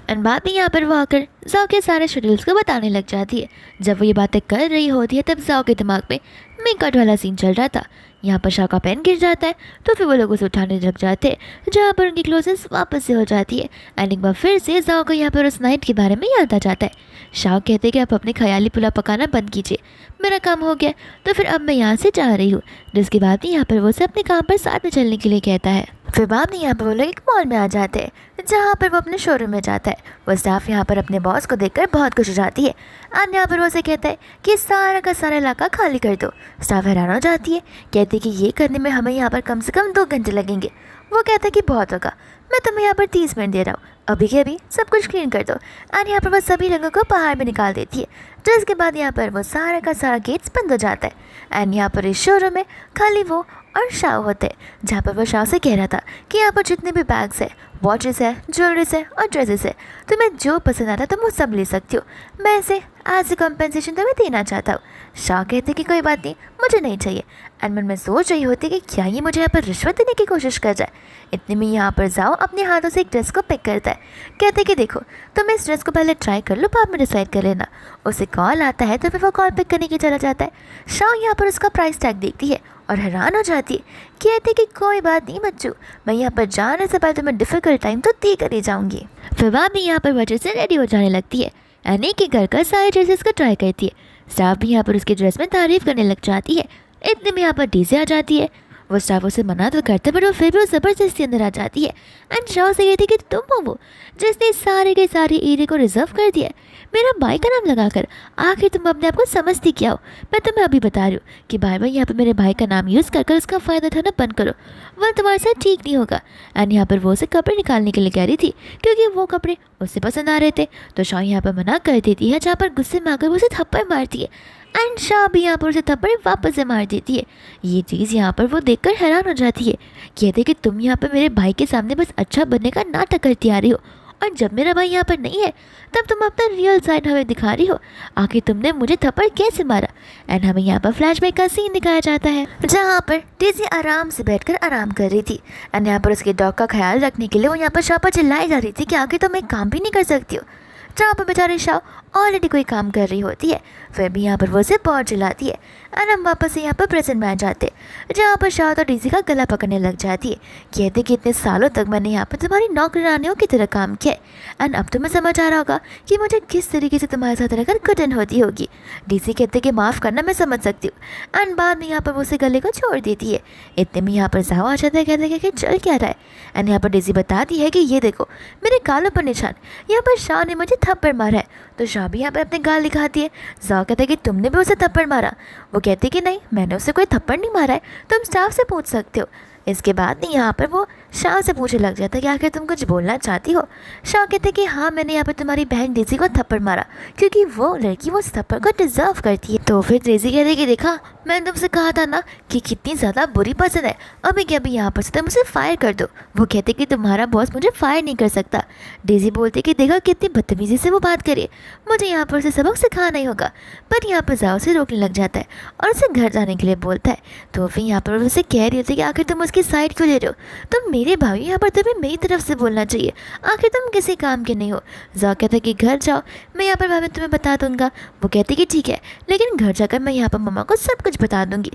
A: एंड बाद में यहाँ पर वो आकर जाओ के सारे शेड्यूल्स को बताने लग जाती है। जब वो ये बातें कर रही होती है तब जाओ के दिमाग में मेकआउट वाला सीन चल रहा था। यहाँ पर शाह का पेन गिर जाता है, तो फिर वो लोग उसे उठाने लग जाते हैं, जहाँ पर उनकी क्लोजेस वापस से हो जाती है। एंड एक बार फिर से जाओ को यहाँ पर उस नाइट के बारे में याद आ जाता है। शाह कहते हैं कि आप अपने ख्याली पुलाव पकाना बंद कीजिए, मेरा काम हो गया, तो फिर अब मैं यहाँ से जा रही हूँ। जिसके बाद यहाँ पर वो उसे अपने काम पर साथ में चलने के लिए कहता है। फिर बाद में यहाँ पर वो लोग एक मॉल में आ जाते हैं, जहाँ पर वो अपने शोरूम में जाता है। वो स्टाफ यहाँ पर अपने बॉस को देखकर बहुत खुश हो जाती है। एंड यहाँ पर वो उसे कहता है कि सारा का सारा इलाका खाली कर दो। स्टाफ हैरान हो जाती है, कहती है कि ये करने में हमें यहाँ पर कम से कम 2 घंटे लगेंगे। वो कहता है कि बहुत होगा, मैं तुम्हें यहाँ पर 30 मिनट दे रहा हूँ, अभी के अभी सब कुछ क्लीन कर दो। एंड यहाँ पर वो सभी लोगों को बाहर में निकाल देती है, जिसके बाद यहाँ पर वो सारा का सारा गेट्स बंद हो जाता है। एंड यहाँ पर इस शोरूम में खाली वो और शाह होते हैं, जहाँ पर वो शाह से कह रहा था कि यहाँ पर जितने भी बैग्स है, वॉचेस है, ज्वेलरीज है और ड्रेसेस है, तुम्हें जो पसंद आता है तुम वो सब ले सकती हो, मैं इसे एज ए कम्पनसेशन तुम्हें देना चाहता हूँ। शाह कहते कि कोई बात नहीं, मुझे नहीं चाहिए। एंड मन में सोच रही होती कि क्या ये मुझे यहाँ पर रिश्वत देने की कोशिश कर जाए। इतने में यहाँ पर जाओ अपने हाथों से एक ड्रेस को पिक करता है, कहते कि देखो तुम इस ड्रेस को पहले ट्राई कर लो, बाद में डिसाइड कर लेना। उसे कॉल आता है तो फिर वो कॉल पिक करने के चला जाता है। शाह यहाँ पर उसका प्राइस टैग देखती है और हैरान हो जाती है, कहती कि कोई बात नहीं बच्चों, मैं यहाँ पर जाने से पहले तुम्हें डिफ़िकल्ट टाइम तो दी कर ही जाऊँगी। फिर बाद में यहाँ पर वजह से रेडी हो जाने लगती है, एनी के घर का सारे ड्रेसेस को ट्राई करती है। स्टाफ भी यहाँ पर उसके ड्रेस में तारीफ़ करने लग जाती है। इतने में यहाँ पर डीजे आ जाती है। वो स्टाफ उसे मना तो करते पर वो फिर भी ज़बरदस्ती अंदर आ जाती है। एंड शाह से कहती कि तुम हो वो जिसने सारे के सारे एरिया को रिजर्व कर दिया है मेरा भाई का नाम लगाकर। आखिर तुम अपने आप को समझती क्या हो? मैं तुम्हें अभी बता रही हूँ कि बार बार यहाँ पर मेरे भाई का नाम यूज़ कर उसका फ़ायदा उठाना बंद करो, वह तुम्हारे साथ ठीक नहीं होगा। एंड यहाँ पर वो उसे कपड़े निकालने के लिए कह रही थी, क्योंकि वो कपड़े उसे पसंद आ रहे थे। तो शाह यहाँ पर मना कर देती है, जहाँ पर गुस्से में आकर वो उसे थप्पड़ मारती है। एंड शाह भी यहाँ पर उसे थप्पड़ वापस से मार देती है। ये चीज़ यहाँ पर वो देखकर हैरान हो जाती है, कहते कि तुम यहाँ पर मेरे भाई के सामने बस अच्छा बनने का नाटक करती आ रही हो, और जब मेरा भाई यहाँ पर नहीं है तब तुम अपना रियल साइड हमें दिखा रही हो। आखिर तुमने मुझे थप्पड़ कैसे मारा? एंड हमें यहाँ पर फ्लैशबैक का सीन दिखाया जाता है, जहाँ पर डेज़ी आराम से बैठकर आराम कर रही थी। एंड यहाँ पर उसके डॉग का ख्याल रखने के लिए वो यहाँ पर शाह पर चिल्लाई जा रही थी कि आखिर तुम एक काम भी नहीं कर सकती हो, जहाँ पर बेचारी शाह ऑलरेडी कोई काम कर रही होती है। फिर भी यहाँ पर वो उसे बहुत चिल्लाती है। एंड हम वापस से यहाँ पर प्रेजेंट में आ जाते, जहाँ पर शाह तो डीजी का गला पकड़ने लग जाती है, कहते कि इतने सालों तक मैंने यहाँ पर तुम्हारी नौकरानियों की तरह काम किया है, एंड अब तुम्हें समझ आ रहा होगा कि मुझे किस तरीके से तुम्हारे साथ रहकर घुटन होती होगी। डीसी कहते कि माफ़ करना, मैं समझ सकती हूँ। एंड बाद में यहाँ पर वो उसे गले को छोड़ देती है। इतने में यहाँ पर जाओ आ जाता है, कहते कि चल क्या रहा है। एंड यहाँ पर डीसी बताती है कि ये देखो मेरे गालों पर निशान, यहाँ पर शाह ने मुझे थप्पड़ मारा है। तो शाह भी यहाँ पर अपने गाल दिखाती है। जाओ कहता है कि तुमने भी उसे थप्पड़ मारा? वो कहती कि नहीं, मैंने उसे कोई थप्पड़ नहीं मारा है, तुम स्टाफ से पूछ सकते हो। इसके बाद यहाँ पर वो शाह से पूछने लग जाता है कि आखिर तुम कुछ बोलना चाहती हो। शाह कहते कि हाँ, मैंने यहाँ पर तुम्हारी बहन डेजी को थप्पड़ मारा क्योंकि वो लड़की वो थप्पड़ को डिजर्व करती है। तो फिर डेजी कहते कि देखा, मैंने तुमसे कहा था ना कि कितनी ज़्यादा बुरी पसंद है, अभी क्या अभी यहाँ पर से तुम उसे फायर कर दो। वो कहते कि तुम्हारा बॉस मुझे फायर नहीं कर सकता। डेजी बोलते कि देखा कितनी बदतमीजी से वो बात करे, मुझे यहाँ पर उसे सबक सिखाना ही होगा। पर यहाँ पर जाओ से रोकने लग जाता है और उसे घर जाने के लिए बोलता है। तो फिर यहाँ पर उसे कह रही होती है कि आखिर तुम उसकी साइड क्यों ले रहे हो, तुम मेरे भाई, यहाँ पर तुम्हें मेरी तरफ से बोलना चाहिए, आखिर तुम किसी काम के नहीं हो। जाओ कहता है कि घर जाओ, मैं यहाँ पर भाभी तुम्हें बता दूंगा। वो कहती कि ठीक है, लेकिन घर जाकर मैं यहाँ पर मम्मा को सब कुछ बता दूंगी।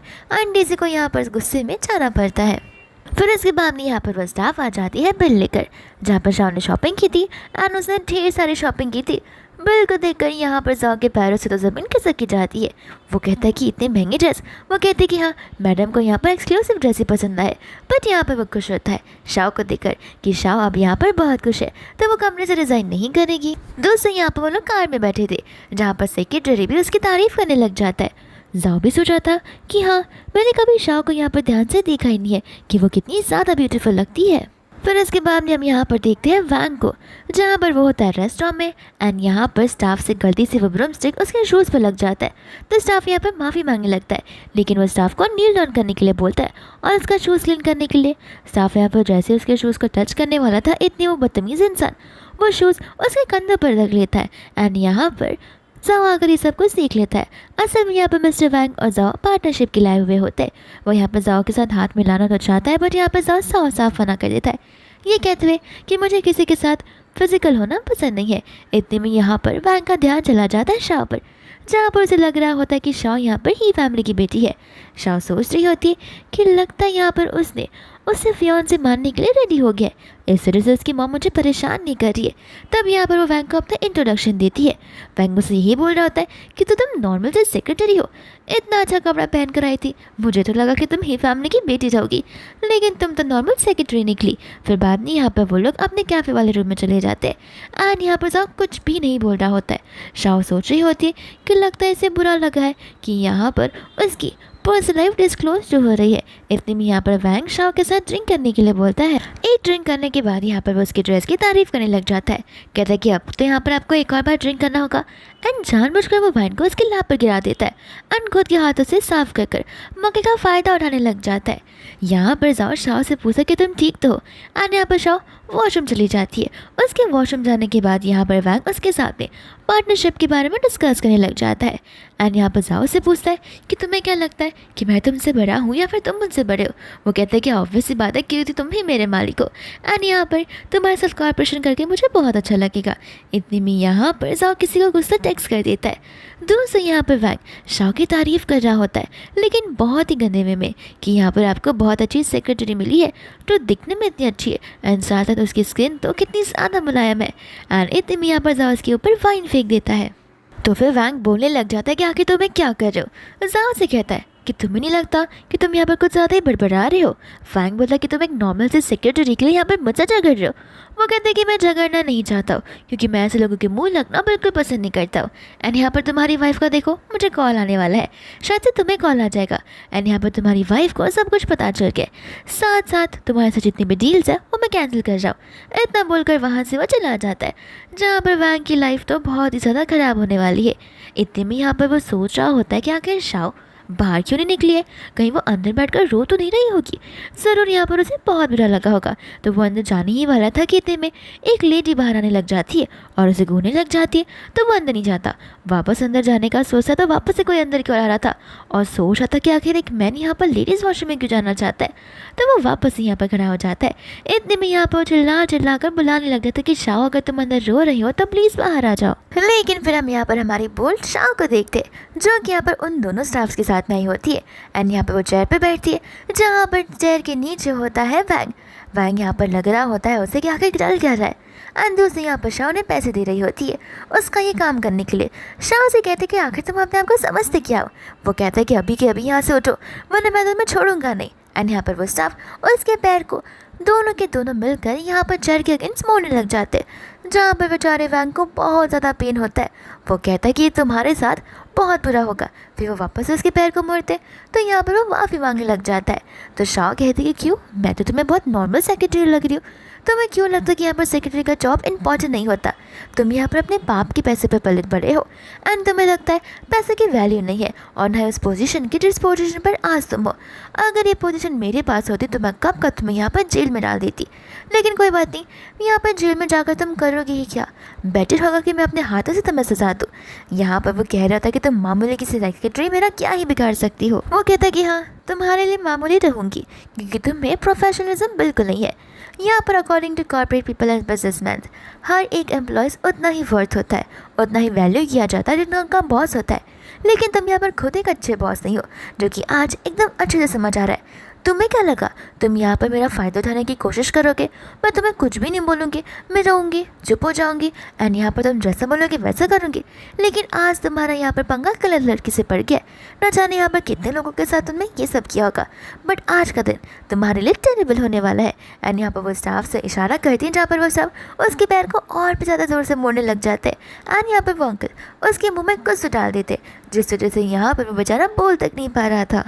A: डेज़ी को यहाँ पर गुस्से में जाना पड़ता है। फिर इसके बाद में यहाँ पर वो स्टाफ आ जाती है बिल लेकर, जहाँ पर शाह ने शॉपिंग की थी एंड उसने ढेर सारी शॉपिंग की थी। बिल को देखकर यहाँ पर जाओ के पैरों से तो ज़मीन खिसक की जाती है। वो कहता है कि इतने महंगे ड्रेस। वो कहती है कि हाँ, मैडम को यहाँ पर एक्सक्लूसिव ड्रेस ही पसंद आए। बट यहाँ पर वो खुश होता है शाह को देखकर कि शाह अब यहाँ पर बहुत खुश है, तो वो कमरे से रिज़ाइन नहीं करेगी। दोस्तों यहाँ पर वो लोग कार में बैठे थे, जहाँ पर सेक्रेटरी भी उसकी तारीफ़ करने लग जाता है। जाओ भी सोचा था कि हाँ, मैंने कभी शाह को यहाँ पर ध्यान से देखा ही नहीं है कि वो कितनी ज़्यादा ब्यूटीफुल लगती है। फिर इसके बाद में हम यहाँ पर देखते हैं वैंग को, जहाँ पर वो होता है रेस्टोरेंट में एंड यहाँ पर स्टाफ से गलती से वो ब्रूम स्टिक उसके शूज़ पर लग जाता है। तो स्टाफ यहाँ पर माफ़ी मांगने लगता है, लेकिन वो स्टाफ को नील डाउन करने के लिए बोलता है और उसका शूज़ क्लीन करने के लिए। स्टाफ यहाँ पर जैसे उसके शूज़ को टच करने वाला था, इतनी वो बदतमीज़ इंसान वो शूज़ उसके कंधों पर रख लेता है एंड यहाँ पर जाओ आकर ये सब कुछ सीख लेता है। असल में यहाँ पर मिस्टर वैंग और जाओ पार्टनरशिप के लाए हुए होते हैं। वो यहाँ पर जाओ के साथ हाथ मिलाना तो चाहता है, बट यहाँ पर जाओ साफ साफ मना कर देता है, ये कहते हुए कि मुझे किसी के साथ फिजिकल होना पसंद नहीं है। इतने में यहाँ पर वैंग का ध्यान चला जाता है शाह पर, जहाँ पर उसे लग रहा होता है कि शाह यहाँ पर ही फैमिली की बेटी है। शाह सोच रही होती है कि लगता है यहाँ पर उसने उससे फियांसे से मानने के लिए रेडी हो गया, इस तरह से उसकी मॉम मुझे परेशान नहीं कर रही है। तब यहाँ पर वो वैंग को अपना इंट्रोडक्शन देती है। वैंग मुझसे यही बोल रहा होता है कि तो तुम नॉर्मल से सेक्रेटरी हो, इतना अच्छा कपड़ा पहन कर आई थी, मुझे तो लगा कि तुम ही फैमिली की बेटी जाओगी, लेकिन तुम तो नॉर्मल सेक्रेटरी निकली। फिर बाद में यहाँ पर वो लोग अपने कैफ़े वाले रूम में चले जाते हैं एंड यहाँ पर जाओ कुछ भी नहीं बोल रहा होता है। शाह सोच रही होती है कि लगता है इसे बुरा लगा है कि यहाँ पर उसकी पर्सनल लाइफ डिस्क्लोज जो हो रही है। इतने में यहाँ पर वैंग शाह के साथ ड्रिंक करने के लिए बोलता है। एक ड्रिंक करने के बाद यहाँ पर वो उसकी ड्रेस की तारीफ करने लग जाता है, कहता है कि अब तो यहाँ पर आपको एक और बार ड्रिंक करना होगा एंड जानबूझकर वो वाइन को उसके लैप पर गिरा देता है एंड खुद के हाथों से साफ कर मौके का फ़ायदा उठाने लग जाता है। यहाँ पर जाओ शाह से पूछा कि तुम ठीक तो हो एंड यहाँ पर शाह वॉशरूम चली जाती है। उसके वॉशरूम जाने के बाद यहाँ पर वैंग उसके साथ में पार्टनरशिप के बारे में डिस्कस करने लग जाता है एंड यहाँ पर जाओ से पूछता है कि तुम्हें क्या लगता है कि मैं तुमसे बड़ा हूँ या फिर तुम मुझसे बड़े हो। वो कहते हैं कि ऑब्वियस सी बात है क्योंकि तुम ही मेरे मालिक हो एंड यहाँ पर तुम्हारे साथ कॉर्पोरेशन करके मुझे बहुत अच्छा लगेगा। इतने में यहाँ पर जाओ किसी को गुस्सा टेक्स्ट कर देता है। दूसरे यहाँ पर वैंग शाह की तारीफ़ कर रहा होता है, लेकिन बहुत ही गंदे में कि यहाँ पर आपको बहुत अच्छी सेक्रेटरी मिली है, तो दिखने में इतनी अच्छी है एंड साथ साथ उसकी स्किन तो कितनी ज़्यादा मुलायम है एंड इतने में यहाँ पर जाओ उसके ऊपर वाइन फेंक देता है। तो फिर वैंग बोलने लग जाता है कि आखिर तुम्हें क्या कर रहे हो। जाओ से कहता है कि तुम्हें नहीं लगता कि तुम यहाँ पर कुछ ज़्यादा ही बड़बड़ा रहे हो। वैंग बोला कि तुम एक नॉर्मल से सेक्रेटरी के लिए यहाँ पर मुझसे झगड़ रहे हो। वो कहते हैं कि मैं झगड़ना नहीं चाहता हूँ क्योंकि मैं ऐसे लोगों के मुंह लगना बिल्कुल पसंद नहीं करता हूँ। एंड यहाँ पर तुम्हारी वाइफ का देखो, मुझे कॉल आने वाला है, शायद से तुम्हें कॉल आ जाएगा एंड यहाँ पर तुम्हारी वाइफ को सब कुछ पता चल गया, साथ साथ तुम्हारे साथ जितनी भी डील्स है वो मैं कैंसिल कर रहा हूँ। इतना बोलकर वहाँ से वो चला जाता है, जहाँ पर वैंग की लाइफ तो बहुत ही ज़्यादा ख़राब होने वाली है। इतने में यहाँ पर वो सोच रहा होता है कि आखिर शाह बाहर क्यों नहीं निकली है, कहीं वो अंदर बैठकर रो तो नहीं रही होगी, ज़रूर यहाँ पर उसे बहुत बुरा लगा होगा। तो वो अंदर जाने ही वाला था कि इतने में एक लेडी बाहर आने लग जाती है और उसे घूरने लग जाती है। तो वो अंदर नहीं जाता, वापस अंदर जाने का सोचता तो वापस से कोई अंदर क्यों आ रहा था और सोच रहा था कि आखिर एक मैन यहाँ पर लेडीज़ वॉशरूम में क्यों जाना चाहता है। तो वो वापस यहाँ पर खड़ा हो जाता है। इतने में यहाँ पर चिल्ला कर बुलाने लग जाता है कि शाह अगर तुम अंदर रो रही हो तो प्लीज़ बाहर आ जाओ। लेकिन फिर हम यहाँ पर हमारी बोल्ड शाह को देखते जो कि यहाँ पर उन दोनों स्टाफ्स के साथ नहीं होती है एंड यहाँ पर वो चेयर पर बैठती है, जहाँ पर चेयर के नीचे होता है वैंग। वैंग यहाँ पर लग रहा होता है उसे कि आखिर चल क्या रहा है एंड दूसरी यहाँ पर शाह ने पैसे दे रही होती है उसका ये काम करने के लिए। शाह से कहते कि आखिर तुम अपने आप को समझते क्या हो। वो कहता है कि अभी के अभी यहाँ से उठो वरना मैं तुम्हें छोड़ूंगा नहीं। एंड यहाँ पर वो स्टाफ उसके पैर को दोनों के दोनों मिलकर यहाँ पर चेयर के अगेंस्ट मोड़ने लग जाते हैं, जहाँ पर बेचारे वैंग को बहुत ज़्यादा पेन होता है। वो कहता है कि तुम्हारे साथ बहुत बुरा होगा। फिर वो वापस उसके पैर को मोड़ते तो यहाँ पर वो माफ़ी मांगने लग जाता है। तो शाह कहती कि क्यों, मैं तो तुम्हें बहुत नॉर्मल सेक्रेटरी लग रही हूँ, तुम्हें क्यों लगता कि यहाँ पर सेक्रेटरी का जॉब इंपॉर्टेंट नहीं होता, तुम यहाँ पर अपने बाप के पैसे पर पले बड़े हो एंड तुम्हें लगता है पैसे की वैल्यू नहीं है और न उस पोजीशन की जिस पोजीशन पर आज तुम हो। अगर ये पोजीशन मेरे पास होती तो मैं कब तुम्हें यहाँ पर जेल में डाल देती, लेकिन कोई बात नहीं, यहाँ पर जेल में जाकर तुम करोगे ही क्या, बेटर होगा कि मैं अपने हाथों से तुम्हें सजा दूँ। यहाँ पर वो कह रहा था कि तुम मामूली किसी सेक्रेटरी मेरा क्या ही बिगाड़ सकती हो। वो कहता कि हाँ, तुम्हारे लिए मामूली रहूँगी क्योंकि तुम में प्रोफेशनलिज्म बिल्कुल नहीं है। यहाँ पर according to corporate people and businessman हर एक एम्प्लॉयज़ उतना ही वर्थ होता है, उतना ही वैल्यू किया जाता है जितना उनका बॉस होता है। लेकिन तुम यहाँ पर खुद एक अच्छे बॉस नहीं हो, जो कि आज एकदम अच्छे से समझ आ रहा है। तुम्हें क्या लगा तुम यहाँ पर मेरा फ़ायदा उठाने की कोशिश करोगे, मैं तुम्हें कुछ भी नहीं बोलूँगी, मैं रहूँगी, चुप हो जाऊँगी एंड यहाँ पर तुम जैसा बोलोगे वैसा करूँगी। लेकिन आज तुम्हारा यहाँ पर पंगा गलत लड़की से पड़ गया, न जाने यहाँ पर कितने लोगों के साथ तुमने ये सब किया होगा, बट आज का दिन तुम्हारे लिए टेरेबल होने वाला है। एंड यहाँ पर वो स्टाफ से इशारा करती है जहाँ पर वो सब उसके पैर को और भी ज़्यादा ज़ोर से मोड़ने लग जाते हैं एंड यहाँ पर वो अंकल उसके मुँह में कुछ डाल देते, जिस वजह से यहाँ पर वो बेचारा बोल तक नहीं पा रहा था।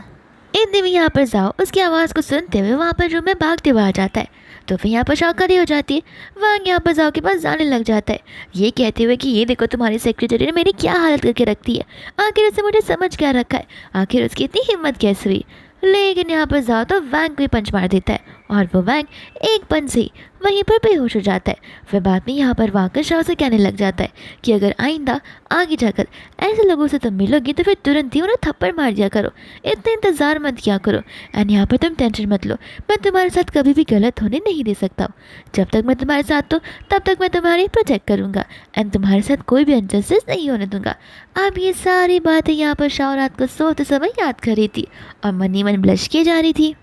A: इतने में यहाँ पर जाओ उसकी आवाज़ को सुनते हुए वहाँ पर रूम में भागते हुए आ जाता है। तो फिर यहाँ पर शॉक खड़ी हो जाती है। वह यहाँ पर जाओ के पास जाने लग जाता है, ये कहते हुए कि ये देखो तुम्हारी सेक्रेटरी ने मेरी क्या हालत करके रखती है, आखिर उसे मुझे समझ क्या रखा है, आखिर उसकी इतनी हिम्मत कैसे हुई। लेकिन यहाँ पर जाओ तो वैंग को ही पंच मार देता है और वो वैंग एक पंच से ही वहीं पर बेहोश हो जाता है। फिर बाद में यहाँ पर वाकर शाह से कहने लग जाता है कि अगर आइंदा आगे जाकर ऐसे लोगों से तुम मिलोगी तो फिर तुरंत ही उन्हें थप्पड़ मार दिया करो, इतना इंतज़ार मत किया करो एंड यहाँ पर तुम टेंशन मत लो, मैं तुम्हारे साथ कभी भी गलत होने नहीं दे सकता हूँ। जब तक मैं तुम्हारे साथ हूँ तब तक मैं तुम्हारी प्रोटेक्ट करूँगा एंड तुम्हारे साथ कोई भी अनजस्टिस नहीं होने दूंगा। अब ये सारी बातें यहाँ पर शाह रात को सोते समय याद कर रही थी और मन ही मन ब्लश किए जा रही थी।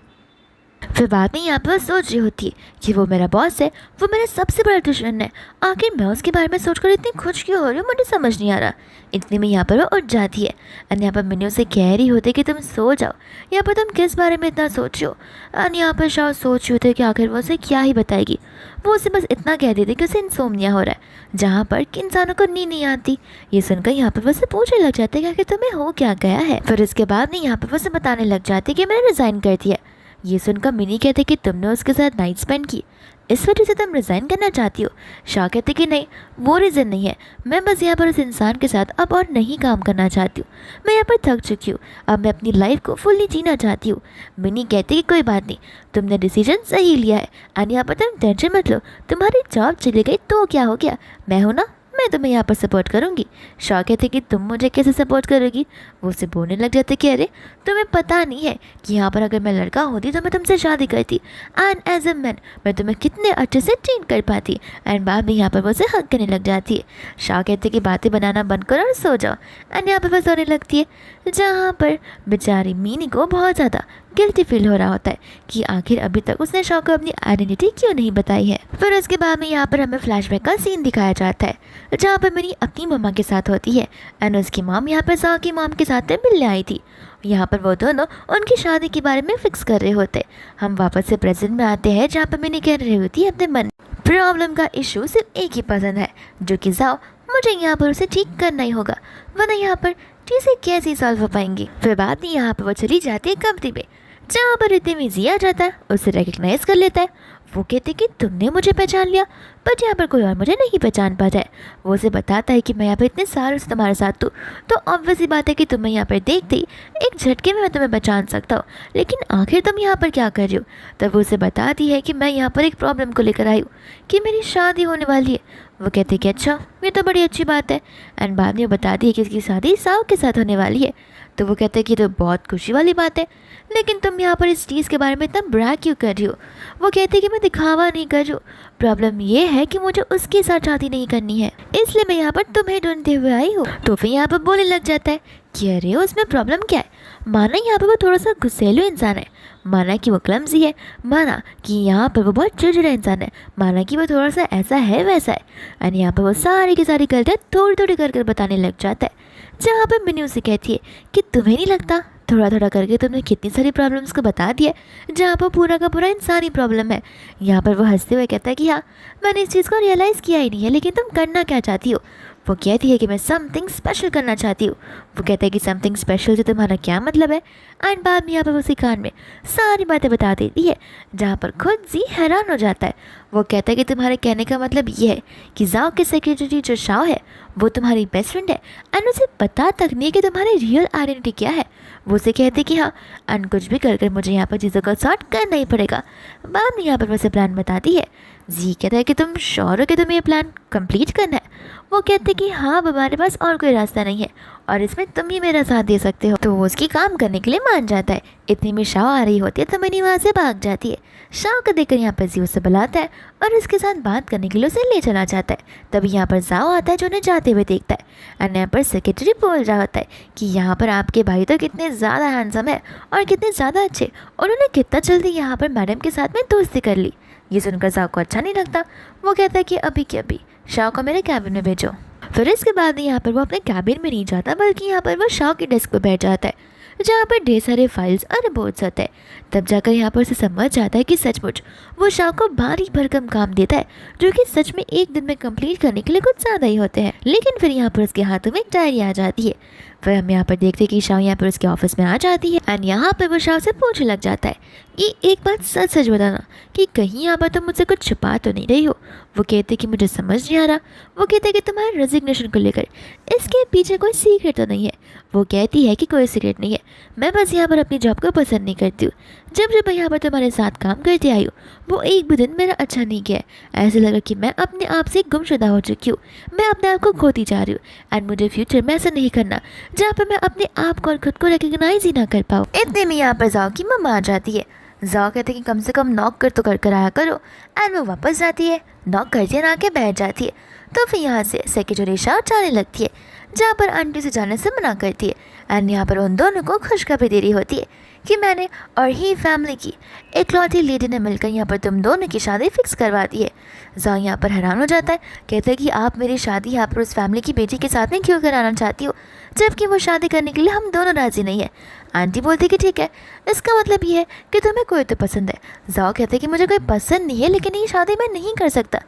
A: फिर बाद में यहाँ पर सोच रही होती है कि वो मेरा बॉस है, वो मेरा सबसे बड़ा दुश्मन है, आखिर मैं उसके बारे में सोचकर इतनी खुश क्यों हो रही हूँ, मुझे समझ नहीं आ रहा। इतने में यहाँ पर वो उठ जाती है और यहाँ पर मिनी उसे कह रही होती है कि तुम सो जाओ, यहाँ पर तुम किस बारे में इतना सोच रहे हो। और यहाँ पर शाह सोच रही होती है कि आखिर वो उसे क्या ही बताएगी। वो उसे बस इतना कह देती कि उसे इंसोम्निया हो रहा है, जहाँ पर कि इंसानों को नींद नहीं आती। ये सुनकर यहाँ पर वो उसे पूछने लग जाते हैं कि तुम्हें हो क्या गया है। फिर उसके बाद में यहाँ पर वो उसे बताने लग जाती है कि मैंने रिज़ाइन कर दिया। ये सुनकर मिनी कहते कि तुमने उसके साथ नाइट स्पेंड की, इस वजह से तुम रिज़ाइन करना चाहती हो। शाह कहते कि नहीं, वो रीज़न नहीं है, मैं बस यहाँ पर उस इंसान के साथ अब और नहीं काम करना चाहती हूँ, मैं यहाँ पर थक चुकी हूँ, अब मैं अपनी लाइफ को फुल्ली जीना चाहती हूँ। मिनी कहती कि कोई बात नहीं, तुमने डिसीजन सही लिया है और यहाँ पर तुम टेंशन मत लो, तुम्हारी जॉब चली गई तो क्या हो गया, मैं हूँ ना, मैं तुम्हें यहाँ पर सपोर्ट करूँगी। शाह कहते कि तुम मुझे कैसे सपोर्ट करोगी। वो उसे बोलने लग जाते कि अरे तुम्हें पता नहीं है कि यहाँ पर अगर मैं लड़का होती तो मैं तुमसे शादी करती एंड एज अ मैन मैं तुम्हें कितने अच्छे से ट्रीट कर पाती। एंड बाद में यहाँ पर वो उसे हक करने लग जाती है। शाह कहते कि बातें बनाना बंद करो और सो जाओ एंड यहाँ पर वो सोने लगती है, जहाँ पर बेचारी मीनी को बहुत ज़्यादा गिल्टी फील हो रहा होता है कि आखिर अभी तक उसने शाह को अपनी आइडेंटिटी क्यों नहीं बताई है। फिर उसके बाद में यहाँ पर हमें फ्लैशबैक का सीन दिखाया जाता है जहाँ पर मेरी अपनी मम्मा के साथ होती है एंड उसकी मॉम यहाँ पर शाह की मॉम के साथ मिलने आई थी। यहाँ पर वो दोनों उनकी शादी के बारे में फिक्स कर रहे होते। हम वापस से प्रेजेंट में आते हैं जहाँ पर मैंने कह रही होती है अपने मन प्रॉब्लम का इशू सिर्फ एक ही पसंद है, जो कि जाओ मुझे यहाँ पर उसे ठीक करना ही होगा, वरना यहाँ पर चीज़ें कैसे सॉल्व हो पाएंगी। फिर बाद में यहाँ पर वो चली जाती है कंपनी में जहाँ पर इतने में जी आ जाता है, उसे रिकग्नाइज कर लेता है। वो कहते कि तुमने मुझे पहचान लिया, बट यहाँ पर कोई और मुझे नहीं पहचान पाता है। वो उसे बताता है कि मैं यहाँ पर इतने सालों से तुम्हारे साथ हूँ, तो ऑब्वियस ही बात है कि तुम्हें यहाँ पर देखते ही एक झटके में मैं तुम्हें पहचान सकता हूँ, लेकिन आखिर तुम यहाँ पर क्या कर रही हो। तब वो उसे बताती है कि मैं यहाँ पर एक प्रॉब्लम को लेकर आई हूँ कि मेरी शादी होने वाली है। वो कहते कि अच्छा, ये तो बड़ी अच्छी बात है। एंड बाद में वो बताती है कि उसकी शादी साव के साथ होने वाली है। तो वो कहते हैं कि तो बहुत खुशी वाली बात है, लेकिन तुम यहाँ पर इस चीज़ के बारे में इतना ब्रैग क्यों कर रही हो। वो कहते हैं कि मैं दिखावा नहीं कर रही हूँ, प्रॉब्लम ये है कि मुझे उसके साथ शादी नहीं करनी है, इसलिए मैं यहाँ पर तुम्हें ढूंढते हुए आई हूँ। तो फिर यहाँ पर बोलने लग जाता है कि अरे उसमें प्रॉब्लम क्या है। माना यहाँ पर वो थोड़ा सा गुस्सेलू इंसान है, माना कि वो क्लमजी है, माना कि यहाँ पर वो बहुत चिड़चिड़ा इंसान है, माना कि वो थोड़ा सा ऐसा है वैसा है, और यहाँ पर वो सारी की सारी गलतियाँ थोड़ी थोड़ी कर बताने लग जाता है। जहाँ पर मिनी उसे कहती है कि तुम्हें नहीं लगता थोड़ा थोड़ा करके तुमने कितनी सारी प्रॉब्लम्स को बता दिया, जहाँ पर पूरा का पूरा इंसानी प्रॉब्लम है। यहाँ पर वो हंसते हुए कहता है कि हाँ, मैंने इस चीज़ को रियलाइज़ किया ही नहीं है, लेकिन तुम करना क्या चाहती हो। वो कहती है कि मैं समथिंग स्पेशल करना चाहती हूँ। वो कहता है कि समथिंग स्पेशल से तुम्हारा क्या मतलब है। एंड बाद में यहाँ पर उसी कान में सारी बातें बता देती है, जहाँ पर खुद जी हैरान हो जाता है। वो कहता है कि तुम्हारे कहने का मतलब ये है कि जाओ की सेक्रेटरी जो शाओ है वो तुम्हारी बेस्ट फ्रेंड है एंड उसे पता तक नहीं है कि तुम्हारी रियल आइडेंटिटी क्या है। वो उसे कहती कि हाँ एंड कुछ भी कर मुझे यहाँ पर चीज़ों को सॉर्ट करना ही पड़ेगा। बाद में यहाँ पर वैसे प्लान बताती है। जी कहता है कि तुम श्योर हो कि तुम्हें ये प्लान कंप्लीट करना है। वो कहते कि हाँ अब हमारे पास और कोई रास्ता नहीं है और इसमें तुम ही मेरा साथ दे सकते हो। तो वो उसकी काम करने के लिए मान जाता है। इतनी में शाओ आ रही होती है तो मिनी वहाँ से भाग जाती है। शाओ को देखकर यहाँ पर जी उसे बुलाता है और उसके साथ बात करने के लिए उसे ले चला जाता है। तभी यहाँ पर जाओ आता है जो उन्हें जाते हुए देखता है एंड यहाँ पर सेक्रेटरी बोल रहा होता है कि यहाँ पर आपके भाई तो कितने ज़्यादा हैंडसम है और कितने ज़्यादा अच्छे, और उन्होंने कितना जल्दी यहाँ पर मैडम के साथ में दोस्ती कर ली। ये सुनकर जाओ को अच्छा नहीं लगता। वो कहता है कि अभी के अभी शाओ को मेरे कैबिन में भेजो। फिर इसके बाद यहाँ पर वो अपने कैबिन में नहीं जाता बल्कि यहाँ पर वो शाओ की डेस्क पर बैठ जाता है जहाँ पर ढेर सारे फाइल्स और रिपोर्ट्स होते हैं। तब जाकर यहाँ पर उसे समझ जाता है कि सचमुच वो शाओ को भारी भरकम काम देता है जो कि सच में एक दिन में कंप्लीट करने के लिए कुछ ज़्यादा ही होते हैं। लेकिन फिर यहाँ पर उसके हाथों में एक डायरी आ जाती है। फिर हम यहाँ पर देखते हैं कि शाओ यहाँ पर उसके ऑफिस में आ जाती है एंड यहाँ पर वो शाओ से पूछने लग जाता है कि एक बात सच सच बताना कि कहीं यहाँ पर तुम मुझसे कुछ छुपा तो नहीं रही हो। वो कहते कि मुझे समझ नहीं आ रहा। वो कहते हैं कि तुम्हारे रेजिग्नेशन को लेकर इसके पीछे कोई सीक्रेट तो नहीं है। वो कहती है कि कोई सीक्रेट नहीं है, मैं बस यहाँ पर अपनी जॉब को पसंद नहीं करती हूँ। जब जब मैं यहाँ पर तुम्हारे साथ काम करती आई हूँ वो एक भी दिन मेरा अच्छा नहीं गया है। ऐसा लगा कि मैं अपने आप से गुमशुदा हो चुकी हूँ, मैं अपने आप को खोती जा रही हूँ एंड मुझे फ्यूचर में ऐसा नहीं करना जहाँ पर मैं अपने आप को और खुद को रिकग्नाइज ही ना कर पाऊँ। इतने में यहाँ पर जाओ की मम्मा आ जाती है। जाओ कहते कि कम से कम नॉक कर आया करो एंड वो वापस जाती है, नॉक करती है ना के बैठ जाती है। तो फिर यहाँ से सेक्रेटरी शाओ जाने लगती है जहाँ पर आंटी से जाने से मना करती है एंड यहाँ पर उन दोनों को खुशखबरी दे रही होती है कि मैंने और ही फैमिली की इकलौती लेडी ने मिलकर यहाँ पर तुम दोनों की शादी फिक्स करवा दी है। जाओ यहाँ पर हैरान हो जाता है, कहता है कि आप मेरी शादी यहाँ पर उस फैमिली की बेटी के साथ में क्यों कराना चाहती हो जबकि वो शादी करने के लिए हम दोनों राज़ी नहीं है। आंटी बोलती कि ठीक है, इसका मतलब ये है कि तुम्हें कोई तो पसंद है। जाओ कहते कि मुझे कोई पसंद नहीं है लेकिन ये शादी मैं नहीं कर सकता।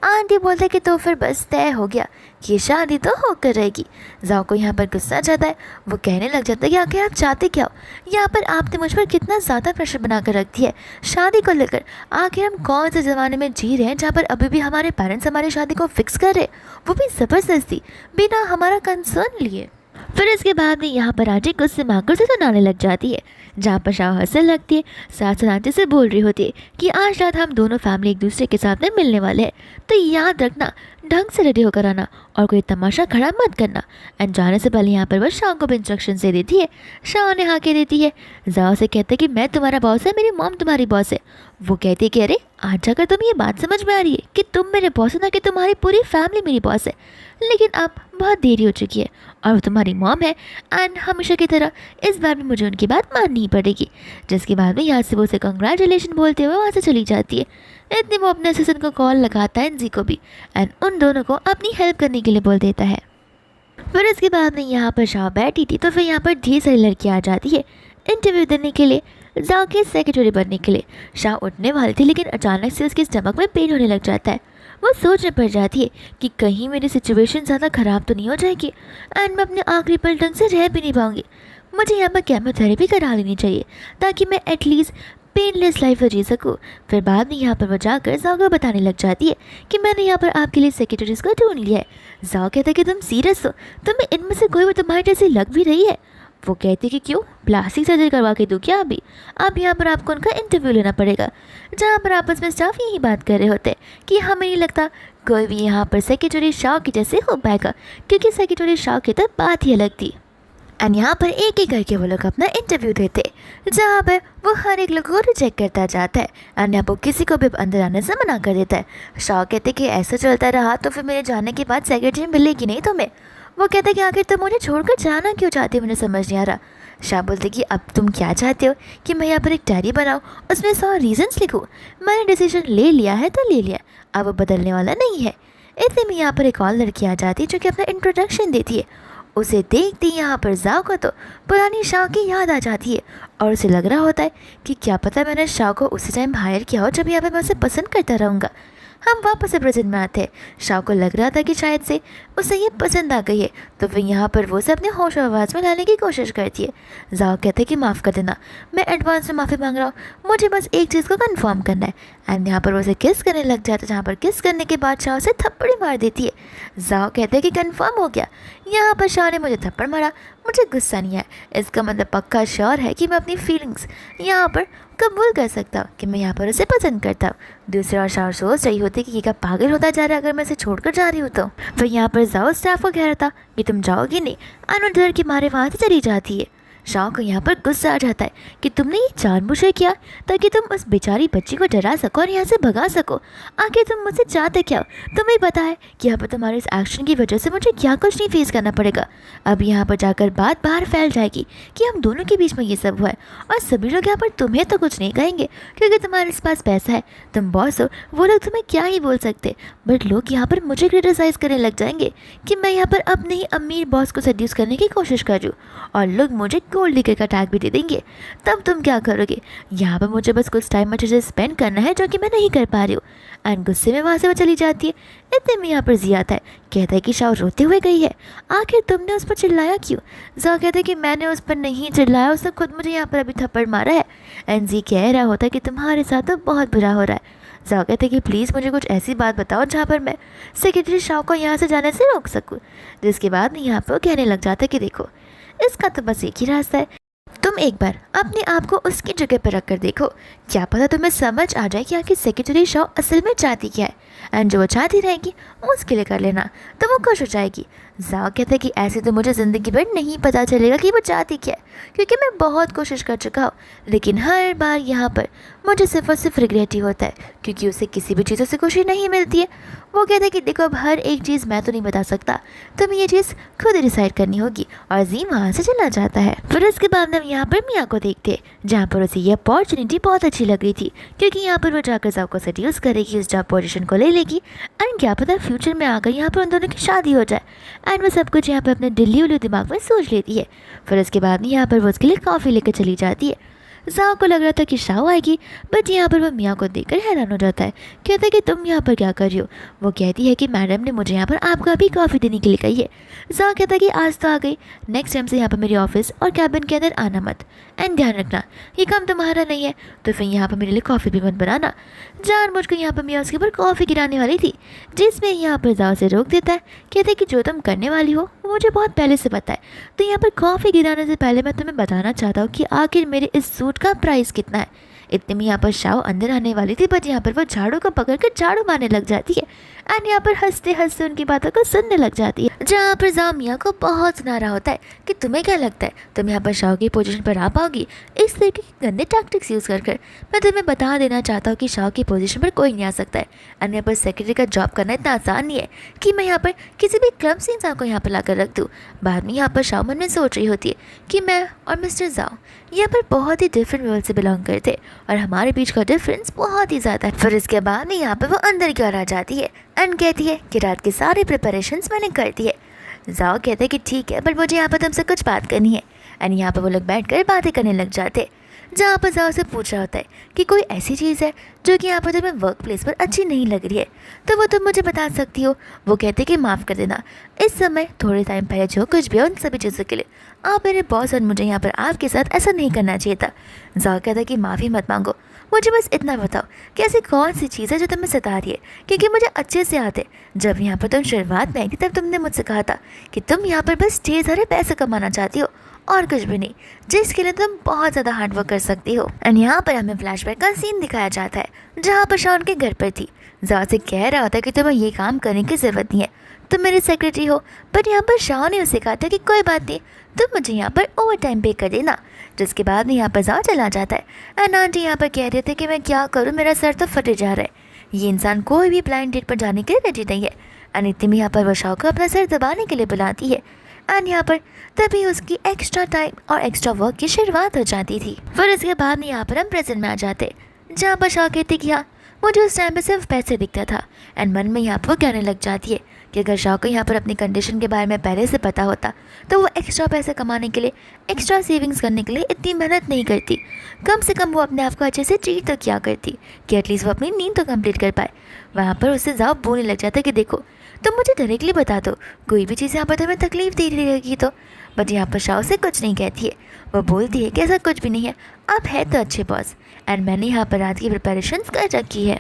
A: आंटी बोलते कि तो फिर बस तय हो गया कि ये शादी तो होकर रहेगी। जाओ को यहाँ पर गुस्सा आ जाता है। वो कहने लग जाता है कि आखिर आप चाहते क्या हो, यहाँ पर आपने मुझ पर कितना ज़्यादा प्रेशर बनाकर रख दिया है शादी को लेकर। आखिर हम कौन से ज़माने में जी रहे हैं जहाँ पर अभी भी हमारे पेरेंट्स हमारी शादी को फिक्स कर रहे, वो भी ज़बरदस्ती बिना हमारा कंसर्न लिए। फिर इसके बाद में यहाँ पर आंटी गुस्से में आकर से सुनाने लग जाती है जहाँ पर शाओ हंसने लगती है। साथ साथ आंटी से बोल रही होती है कि आज रात हम दोनों फैमिली एक दूसरे के साथ में मिलने वाले हैं, तो याद रखना ढंग से रेडी होकर आना और कोई तमाशा खड़ा मत करना। एंड जाने से पहले यहाँ पर वो शाओ को भी इंस्ट्रक्शन दे देती है। शाओ ने हाँ कह देती है। जाओ से कहते कि मैं तुम्हारा बॉस है, मेरी मॉम तुम्हारी बॉस है। वो कहती है कि अरे आज जाकर तुम्हें ये बात समझ में आ रही है कि तुम मेरे बॉस हो ना कि तुम्हारी पूरी फैमिली मेरी बॉस है। लेकिन अब बहुत देरी हो चुकी है और वो तुम्हारी मॉम है एंड हमेशा की तरह इस बार भी मुझे उनकी बात माननी ही पड़ेगी। जिसके बाद में यहाँ से वो उसे कंग्रेचुलेशन बोलते हुए वहाँ से चली जाती है। इतने वो अपने असिस्टेंट को कॉल लगाता है जी को भी एंड उन दोनों को अपनी हेल्प करने के लिए बोल देता है। फिर इसके बाद में यहाँ पर शाओ बैठी थी तो फिर यहाँ पर ढेर सारी लड़कियाँ आ जाती है इंटरव्यू देने के लिए, जाओ के सेक्रेटरी बनने के लिए। शाओ उठने वाली थी लेकिन अचानक से उसके स्टमक में पेन होने लग जाता है। वो सोचने पड़ जाती है कि कहीं मेरी सिचुएशन ज़्यादा ख़राब तो नहीं हो जाएगी एंड मैं अपने आखिरी पल ढंग से रह भी नहीं पाऊँगी। मुझे यहाँ पर केमोथेरेपी करा लेनी चाहिए ताकि मैं एटलीस्ट पेनलेस लाइफ जी सकूँ। फिर बाद में यहाँ पर वो जाकर जाओ को बताने लग जाती है कि मैंने यहाँ पर आपके लिए सेक्रेटरीज को ढूंढ लिया है। जाओ कहता है कि तुम सीरियस हो, तुम्हें इनमें से कोई भी तुम्हारे जैसी लग भी रही है। वो कहती कि क्यों, प्लास्टिक सर्जरी करवा के दूँ क्या अभी? अब यहाँ पर आपको उनका इंटरव्यू लेना पड़ेगा। जहाँ पर आपस में स्टाफ यही बात कर रहे होते कि हमें नहीं लगता कोई भी यहाँ पर सेक्रेटरी शाओ की जैसे हो पाएगा क्योंकि सेक्रेटरी शाओ की तो बात ही अलग थी। एंड यहाँ पर एक एक करके वो लोग अपना इंटरव्यू देते जहाँ पर वो हर एक लोग को रिजेक्ट करता जाता है एंड यहाँ पर किसी को भी अंदर आने से मना कर देता है। शाओ कहते कि ऐसा चलता रहा तो फिर मेरे जाने के बाद सेक्रेटरी मिलेगी नहीं तुम्हें। वो कहते कि आखिर तुम मुझे छोड़कर जाना क्यों चाहती हो, मुझे समझ नहीं आ रहा। शाह बोलते कि अब तुम क्या चाहते हो कि मैं यहाँ पर एक डायरी बनाऊँ, उसमें 100 रीजंस लिखूँ। मैंने डिसीजन ले लिया है तो ले लिया, अब वो बदलने वाला नहीं है। इतने में यहाँ पर एक और लड़की आ जाती है जो कि अपना इंट्रोडक्शन देती है। उसे देखती यहाँ पर जाओ को तो पुरानी शाह की याद आ जाती है और उसे लग रहा होता है कि क्या पता मैंने शाह को उसी टाइम हायर किया हो जब यहाँ पर मैं उसे पसंद करता रहूँगा। हम वापस से प्रेजेंट में आते हैं। शाओ को लग रहा था कि शायद से उसे ये पसंद आ गई है, तो फिर यहाँ पर वो से अपने होश आवाज़ में लाने की कोशिश करती है। जाओ कहते हैं कि माफ़ कर देना, मैं एडवांस में माफ़ी मांग रहा हूँ, मुझे बस एक चीज़ को कंफर्म करना है। एंड यहाँ पर वो उसे किस करने लग जाता है, जहाँ पर किस करने के बाद शाओ से थप्पड़ी मार देती है। जाओ कहते हैं कि कंफर्म हो गया। यहाँ पर शाओ ने मुझे थप्पड़ मारा, मुझे गुस्सा नहीं है, इसका मतलब पक्का श्योर है कि मैं अपनी फीलिंग्स यहाँ पर कबूल कर सकता हूँ कि मैं यहाँ पर उसे पसंद करता हूँ। दूसरी ओर शाओ सोच रही होती कि ये क्या पागल होता जा रहा है अगर मैं इसे छोड़कर जा रही हूँ तो। फिर यहाँ पर जाओ स्टाफ को कह रहा था कि तुम जाओगी नहीं, अनु डर के मारे वहाँ से चली जाती है। शाओ को यहाँ पर गुस्सा आ जाता है कि तुमने ये जानबूझकर किया ताकि तुम उस बेचारी बच्ची को डरा सको और यहाँ से भगा सको। आखिर तुम मुझसे चाहते क्या हो? तुम्हें पता है कि यहाँ पर तुम्हारे इस एक्शन की वजह से मुझे क्या कुछ नहीं फेस करना पड़ेगा। अब यहाँ पर जाकर बात बाहर फैल जाएगी कि हम दोनों के बीच में ये सब हुआ है, और सभी लोग यहाँ पर तुम्हें तो कुछ नहीं कहेंगे क्योंकि तुम्हारे पास पैसा है, तुम बॉस हो, वो लोग तुम्हें क्या ही बोल सकते। बट लोग यहाँ पर मुझे क्रिटिसाइज़ करने लग जाएंगे कि मैं यहाँ पर अपने ही अमीर बॉस को सेड्यूस करने की कोशिश कर रही हूँ, और लोग मुझे गोल्ड डिगर का टैग भी दे देंगे। तब तुम क्या करोगे? यहाँ पर मुझे बस कुछ टाइम अच्छे से स्पेंड करना है जो कि मैं नहीं कर पा रही हूँ। एंड गुस्से में वहाँ से वो चली जाती है। इतने में यहाँ पर जी आता है, कहता है कि शाओ रोते हुए गई है, आखिर तुमने उस पर चिल्लाया क्यों? जा कहता है कि मैंने उस पर नहीं चिल्लाया, उसने खुद मुझे यहाँ पर अभी थप्पड़ मारा है। एंड जी कह रहा होता है कि तुम्हारे साथ तो बहुत बुरा हो रहा है। जाओ कहते हैं कि प्लीज़ मुझे कुछ ऐसी बात बताओ जहाँ पर मैं सेक्रेटरी शाओ को यहाँ से जाने से रोक सकूँ। जिसके बाद यहाँ पर कहने लग जाता है कि देखो, इसका तो बस एक ही रास्ता है, तुम एक बार अपने आप को उसकी जगह पर रख कर देखो, क्या पता तुम्हें समझ आ जाए कि आखिर सेक्रेटरी शाओ असल में चाहती क्या है। एंड जो वो चाहती रहेगी उसके लिए कर लेना, तो वो खुश हो जाएगी। जाओ कहता है कि ऐसे तो मुझे ज़िंदगी भर नहीं पता चलेगा कि वो चाहती क्या है, क्योंकि मैं बहुत कोशिश कर चुका हूँ, लेकिन हर बार यहाँ पर मुझे सिर्फ और सिर्फ रिग्रेट ही होता है क्योंकि उसे किसी भी चीज़ों से खुशी नहीं मिलती है। वो कहता है कि देखो, अब हर एक चीज़ मैं तो नहीं बता सकता, तुम्हें ये चीज़ खुद डिसाइड करनी होगी। और जी वहाँ से चला जाता है। फिर उसके बाद हम यहाँ पर मिया को देखते हैं, जहाँ पर उसे ये अपॉर्चुनिटी बहुत अच्छी लग रही थी क्योंकि यहाँ पर वो जाकर जाओ को सेड्यूस करेगी, उस जॉब पोजीशन को ले लेगी, एंड क्या पता फ्यूचर में आकर यहाँ पर उन दोनों की शादी हो जाए। एंड वो सब कुछ यहाँ पर अपने दिल्ली उल्लू दिमाग में सोच लेती है। फिर उसके बाद यहाँ पर वो उसके लिए कॉफ़ी लेकर चली जाती है। जाओ को लग रहा था कि शाओ आएगी, बट यहाँ पर वो मिया को देखकर हैरान हो जाता है। कहता है कि तुम यहाँ पर क्या कर रही हो? वो कहती है कि मैडम ने मुझे यहाँ पर आपको अभी कॉफ़ी देने के लिए कही है। जाओ कहता है कि आज तो आ गई, नेक्स्ट टाइम से यहाँ पर मेरे ऑफिस और कैबिन के अंदर आना मत, एंड ध्यान रखना ये काम तुम्हारा नहीं है, तो फिर यहाँ पर मेरे लिए कॉफ़ी भी मत बनाना। जानबूझकर यहाँ पर मिया उसके ऊपर कॉफ़ी गिराने वाली थी, जिसमें यहाँ पर जाओ से रोक देता है। कहते हैं कि जो तुम करने वाली हो वो मुझे बहुत पहले से पता है, तो यहाँ पर कॉफ़ी गिराने से पहले मैं तुम्हें बताना चाहता हूँ कि आखिर मेरे इस सूट का प्राइस कितना है। इतने में यहाँ पर शाओ अंदर आने वाली थी, बट यहाँ पर वो झाड़ू को पकड़कर झाड़ू मारने लग जाती है, एंड यहाँ पर हंसते हंसते उनकी बातों को सुनने लग जाती है। जहाँ पर जाओ मिया को बहुत सुना रहा होता है कि तुम्हें क्या लगता है तुम यहाँ पर शाओ की पोजीशन पर आ पाओगी इस तरीके के गंदे टैक्टिक्स यूज़ कर कर? मैं तुम्हें बता देना चाहता हूँ कि शाओ की पोजीशन पर कोई नहीं आ सकता है, एंड यहाँ पर सेक्रेटरी का जॉब करना इतना आसान नहीं है कि मैं यहाँ पर किसी भी क्लब से इंसान को यहाँ पर ला कर रख दूँ। बाद में यहाँ पर शाओ मन में सोच रही होती है कि मैं और मिस्टर जाओ यहाँ पर बहुत ही डिफरेंट वर्ल्ड से बिलोंग करते और हमारे बीच का डिफरेंस बहुत ही ज़्यादा है। फिर इसके बाद में यहाँ पर वो अंदर की ओर आ जाती है एंड कहती है कि रात की सारी प्रिपरेशंस मैंने कर दी है। जाओ कहते हैं कि ठीक है, बट मुझे यहाँ पर तुमसे कुछ बात करनी है। एंड यहाँ पर वो लोग बैठकर बातें करने लग जाते, जहाँ पर जाओ से पूछ रहा होता है कि कोई ऐसी चीज़ है जो कि यहाँ पर तुम्हें वर्क प्लेस पर अच्छी नहीं लग रही है, तो वो तुम मुझे बता सकती हो। वो कहते कि माफ़ कर देना, इस समय थोड़े टाइम पहले जो कुछ भी है उन सभी चीज़ों के लिए आप मेरे बॉस और मुझे यहाँ पर आपके साथ ऐसा नहीं करना चाहिए था। जाओ कहता है कि माफ़ी मत मांगो, मुझे बस इतना बताओ कि ऐसी कौन सी चीज़ है जो तुम्हें सता रही है, क्योंकि मुझे अच्छे से याद है जब यहाँ पर तुम शुरुआत में आई थी तब तुमने मुझसे कहा था कि तुम यहाँ पर बस ढेर सारे पैसे कमाना चाहती हो और कुछ भी नहीं, जिसके लिए तुम बहुत ज़्यादा हार्डवर्क कर सकती हो। एंड यहाँ पर हमें फ्लैशबैक का सीन दिखाया जाता है जहाँ पर शाओ के घर पर थी। जाओ से कह रहा होता है कि तुम्हें ये काम करने की ज़रूरत नहीं है, तुम मेरी सेक्रेटरी हो, पर यहाँ पर शाओ ने उसे कहा था कि कोई बात नहीं, तुम मुझे यहाँ पर ओवर टाइम पे कर देना। जिसके बाद में यहाँ पर जाओ चला जाता है। एंड आंटी यहाँ पर कह रहे थे कि मैं क्या करूँ, मेरा सर तो फटे जा रहा है, ये इंसान कोई भी ब्लाइंड डेट पर जाने के लिए रेडी नहीं है। एंड इतने में यहाँ पर वो शाओ को अपना सर दबाने के लिए बुलाती है, एंड यहाँ पर तभी उसकी एक्स्ट्रा टाइम और एक्स्ट्रा वर्क की शुरुआत हो जाती थी। फिर इसके बाद में यहाँ पर हम प्रेजेंट में आ जाते, जहाँ पर शाओ कहती कि हाँ मुझे उस टाइम पे सिर्फ पैसे दिखता था, एंड मन में यहाँ पर वो कहने लग जाती है कि अगर शाह को यहाँ पर अपनी कंडीशन के बारे में पहले से पता होता तो वो एक्स्ट्रा पैसे कमाने के लिए, एक्स्ट्रा सेविंग्स करने के लिए इतनी मेहनत नहीं करती। कम से कम वो अपने आप को अच्छे से ट्रीट तो किया करती कि एटलीस्ट वो अपनी नींद तो कंप्लीट कर पाए। वहाँ पर उससे जाओ बोलने लग जाता है कि देखो तुम मुझे डायरेक्टली बता दो, कोई भी चीज़ यहाँ पर तुम्हें तकलीफ दे रही रहेगी तो। बट यहाँ पर शाह से कुछ नहीं कहती है। वो बोलती है कि ऐसा कुछ भी नहीं है, आप है तो अच्छे बॉस, एंड मैंने यहाँ पर रात की प्रिपरेशंस कर रखी है।